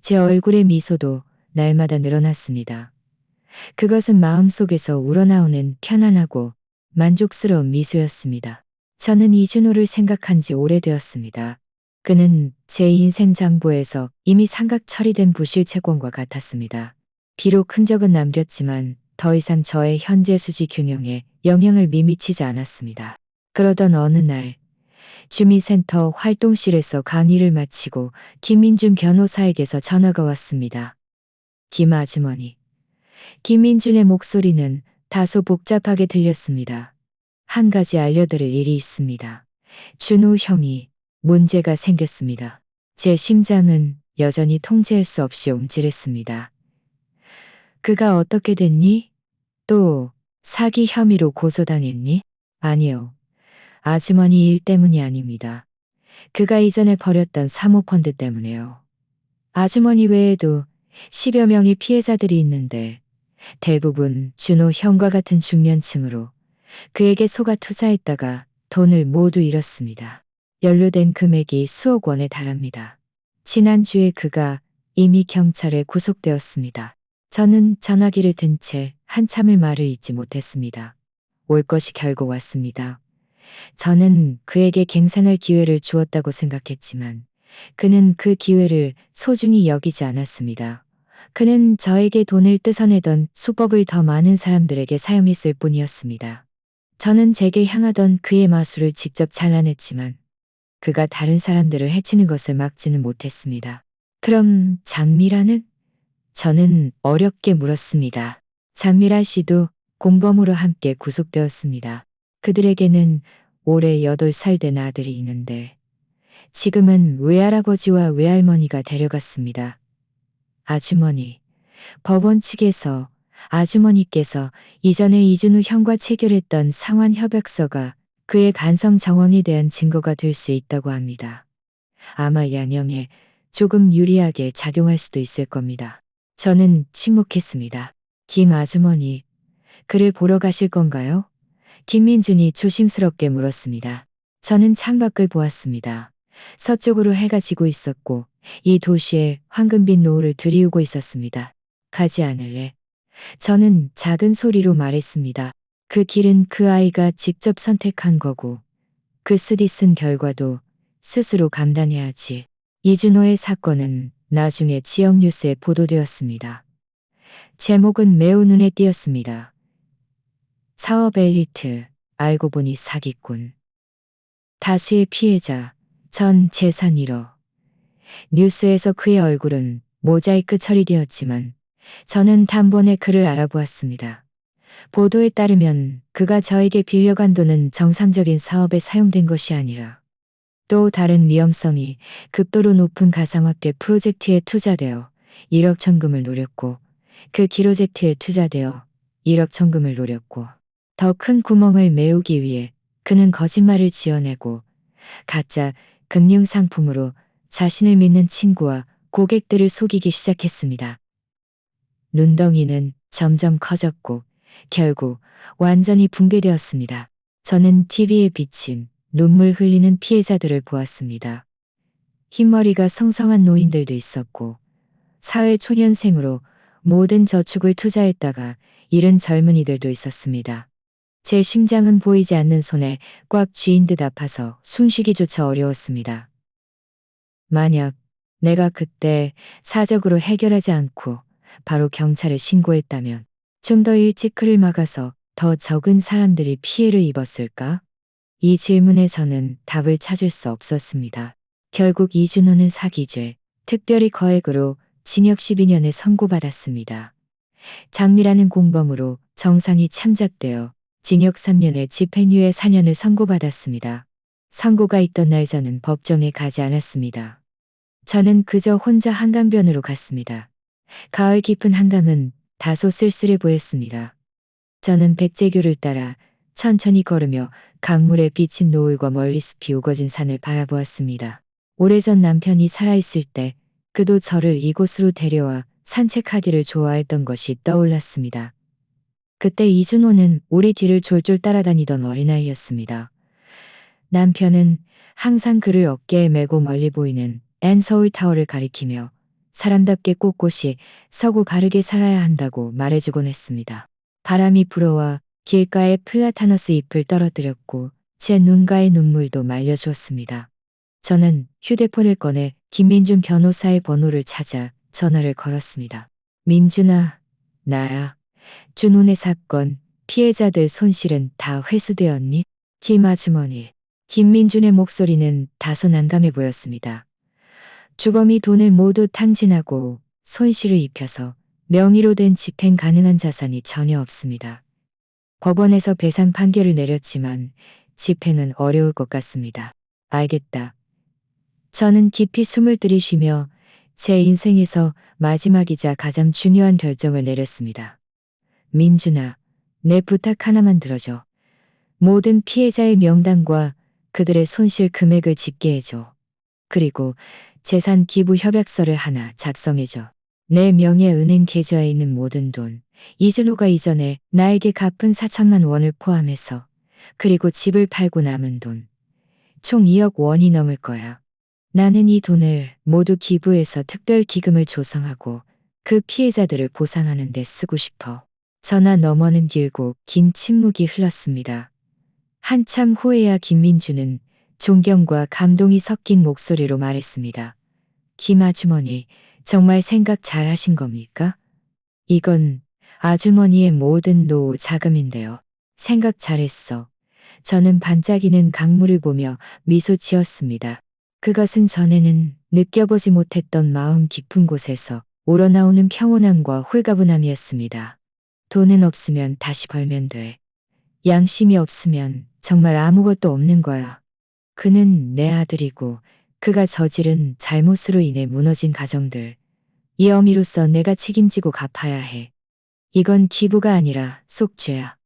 A: 제 얼굴의 미소도 날마다 늘어났습니다. 그것은 마음속에서 우러나오는 편안하고 만족스러운 미소였습니다. 저는 이준호를 생각한 지 오래되었습니다. 그는 제 인생 장부에서 이미 삼각 처리된 부실 채권과 같았습니다. 비록 흔적은 남겼지만 더 이상 저의 현재 수지 균형에 영향을 미치지 않았습니다. 그러던 어느 날 주민센터 활동실에서 강의를 마치고 김민준 변호사에게서 전화가 왔습니다. 김 아주머니. 김민준의 목소리는 다소 복잡하게 들렸습니다. 한 가지 알려드릴 일이 있습니다. 준호 형이 문제가 생겼습니다. 제 심장은 여전히 통제할 수 없이 움찔했습니다. 그가 어떻게 됐니? 또 사기 혐의로 고소당했니? 아니요. 아주머니 일 때문이 아닙니다. 그가 이전에 벌였던 사모펀드 때문에요. 아주머니 외에도 10여 명의 피해자들이 있는데 대부분 준호 형과 같은 중년층으로 그에게 속아 투자했다가 돈을 모두 잃었습니다. 연루된 금액이 수억 원에 달합니다. 지난주에 그가 이미 경찰에 구속되었습니다. 저는 전화기를 든 채 한참을 말을 잇지 못했습니다. 올 것이 결국 왔습니다. 저는 그에게 갱생할 기회를 주었다고 생각했지만 그는 그 기회를 소중히 여기지 않았습니다. 그는 저에게 돈을 뜯어내던 수법을 더 많은 사람들에게 사용했을 뿐이었습니다. 저는 제게 향하던 그의 마술을 직접 잘라냈지만 그가 다른 사람들을 해치는 것을 막지는 못했습니다. 그럼 장미라는? 저는 어렵게 물었습니다. 장미라 씨도 공범으로 함께 구속되었습니다. 그들에게는 올해 8살 된 아들이 있는데 지금은 외할아버지와 외할머니가 데려갔습니다. 아주머니, 법원 측에서 아주머니께서 이전에 이준우 형과 체결했던 상환협약서가 그의 반성 정황에 대한 증거가 될 수 있다고 합니다. 아마 양형에 조금 유리하게 작용할 수도 있을 겁니다. 저는 침묵했습니다. 김 아주머니, 그를 보러 가실 건가요? 김민준이 조심스럽게 물었습니다. 저는 창밖을 보았습니다. 서쪽으로 해가 지고 있었고 이 도시에 황금빛 노을을 들이우고 있었습니다. 가지 않을래? 저는 작은 소리로 말했습니다. 그 길은 그 아이가 직접 선택한 거고 그 쓰디 쓴 결과도 스스로 감당해야지. 이준호의 사건은 나중에 지역 뉴스에 보도되었습니다. 제목은 매우 눈에 띄었습니다. 사업 엘리트, 알고 보니 사기꾼. 다수의 피해자, 전 재산 1억. 뉴스에서 그의 얼굴은 모자이크 처리되었지만 저는 단번에 그를 알아보았습니다. 보도에 따르면 그가 저에게 빌려간 돈은 정상적인 사업에 사용된 것이 아니라 또 다른 위험성이 극도로 높은 가상화폐 프로젝트에 투자되어 1억 천금을 노렸고 그 프로젝트에 투자되어 1억 천금을 노렸고 더 큰 구멍을 메우기 위해 그는 거짓말을 지어내고 가짜 금융상품으로 자신을 믿는 친구와 고객들을 속이기 시작했습니다. 눈덩이는 점점 커졌고 결국 완전히 붕괴되었습니다. 저는 TV에 비친 눈물 흘리는 피해자들을 보았습니다. 흰머리가 성성한 노인들도 있었고 사회 초년생으로 모든 저축을 투자했다가 잃은 젊은이들도 있었습니다. 제 심장은 보이지 않는 손에 꽉 쥐인 듯 아파서 숨쉬기조차 어려웠습니다. 만약 내가 그때 사적으로 해결하지 않고 바로 경찰에 신고했다면 좀 더 일찍 그를 막아서 더 적은 사람들이 피해를 입었을까? 이 질문에 저는 답을 찾을 수 없었습니다. 결국 이준호는 사기죄, 특별히 거액으로 징역 12년에 선고받았습니다. 장미라는 공범으로 정상이 참작되어 징역 3년에 집행유예 4년을 선고받았습니다. 선고가 있던 날 저는 법정에 가지 않았습니다. 저는 그저 혼자 한강변으로 갔습니다. 가을 깊은 한강은 다소 쓸쓸해 보였습니다. 저는 백제교를 따라 천천히 걸으며 강물에 비친 노을과 멀리 숲이 우거진 산을 바라보았습니다. 오래전 남편이 살아있을 때 그도 저를 이곳으로 데려와 산책하기를 좋아했던 것이 떠올랐습니다. 그때 이준호는 우리 뒤를 졸졸 따라다니던 어린아이였습니다. 남편은 항상 그를 어깨에 메고 멀리 보이는 서울타워를 가리키며 사람답게 꼿꼿이 서고 바르게 살아야 한다고 말해주곤 했습니다. 바람이 불어와 길가에 플라타너스 잎을 떨어뜨렸고 제 눈가의 눈물도 말려주었습니다. 저는 휴대폰을 꺼내 김민준 변호사의 번호를 찾아 전화를 걸었습니다. 민준아, 나야. 준훈의 사건, 피해자들 손실은 다 회수되었니? 김 아주머니. 김민준의 목소리는 다소 난감해 보였습니다. 주범이 돈을 모두 탕진하고 손실을 입혀서 명의로 된 집행 가능한 자산이 전혀 없습니다. 법원에서 배상 판결을 내렸지만 집행은 어려울 것 같습니다. 알겠다. 저는 깊이 숨을 들이쉬며 제 인생에서 마지막이자 가장 중요한 결정을 내렸습니다. 민준아, 내 부탁 하나만 들어줘. 모든 피해자의 명단과 그들의 손실 금액을 집계해줘. 그리고 재산 기부 협약서를 하나 작성해줘. 내 명의 은행 계좌에 있는 모든 돈, 이준호가 이전에 나에게 갚은 4천만 원을 포함해서, 그리고 집을 팔고 남은 돈, 총 2억 원이 넘을 거야. 나는 이 돈을 모두 기부해서 특별 기금을 조성하고 그 피해자들을 보상하는 데 쓰고 싶어. 전화 너머는 길고 긴 침묵이 흘렀습니다. 한참 후에야 김민주는 존경과 감동이 섞인 목소리로 말했습니다. 김 아주머니, 정말 생각 잘 하신 겁니까? 이건 아주머니의 모든 노후 자금인데요. 생각 잘했어. 저는 반짝이는 강물을 보며 미소 지었습니다. 그것은 전에는 느껴보지 못했던 마음 깊은 곳에서 우러나오는 평온함과 홀가분함이었습니다. 돈은 없으면 다시 벌면 돼. 양심이 없으면 정말 아무것도 없는 거야. 그는 내 아들이고 그가 저지른 잘못으로 인해 무너진 가정들. 이 어미로서 내가 책임지고 갚아야 해. 이건 기부가 아니라 속죄야.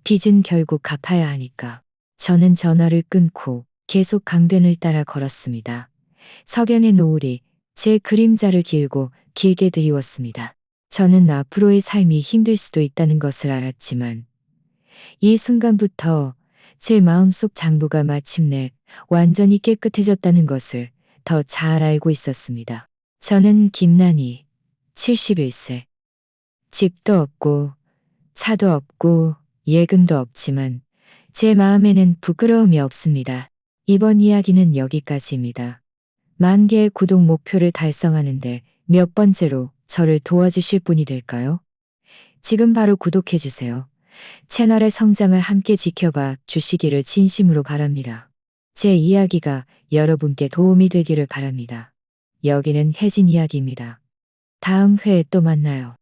A: 빚은 결국 갚아야 하니까. 저는 전화를 끊고 계속 강변을 따라 걸었습니다. 석연의 노을이 제 그림자를 길고 길게 드리웠습니다. 저는 앞으로의 삶이 힘들 수도 있다는 것을 알았지만 이 순간부터 제 마음속 장부가 마침내 완전히 깨끗해졌다는 것을 더 잘 알고 있었습니다. 저는 김난희, 71세. 집도 없고 차도 없고 예금도 없지만 제 마음에는 부끄러움이 없습니다. 이번 이야기는 여기까지입니다. 10,000개의 구독 목표를 달성하는데 몇 번째로 저를 도와주실 분이 될까요? 지금 바로 구독해주세요. 채널의 성장을 함께 지켜봐 주시기를 진심으로 바랍니다. 제 이야기가 여러분께 도움이 되기를 바랍니다. 여기는 혜진 이야기입니다. 다음 회에 또 만나요.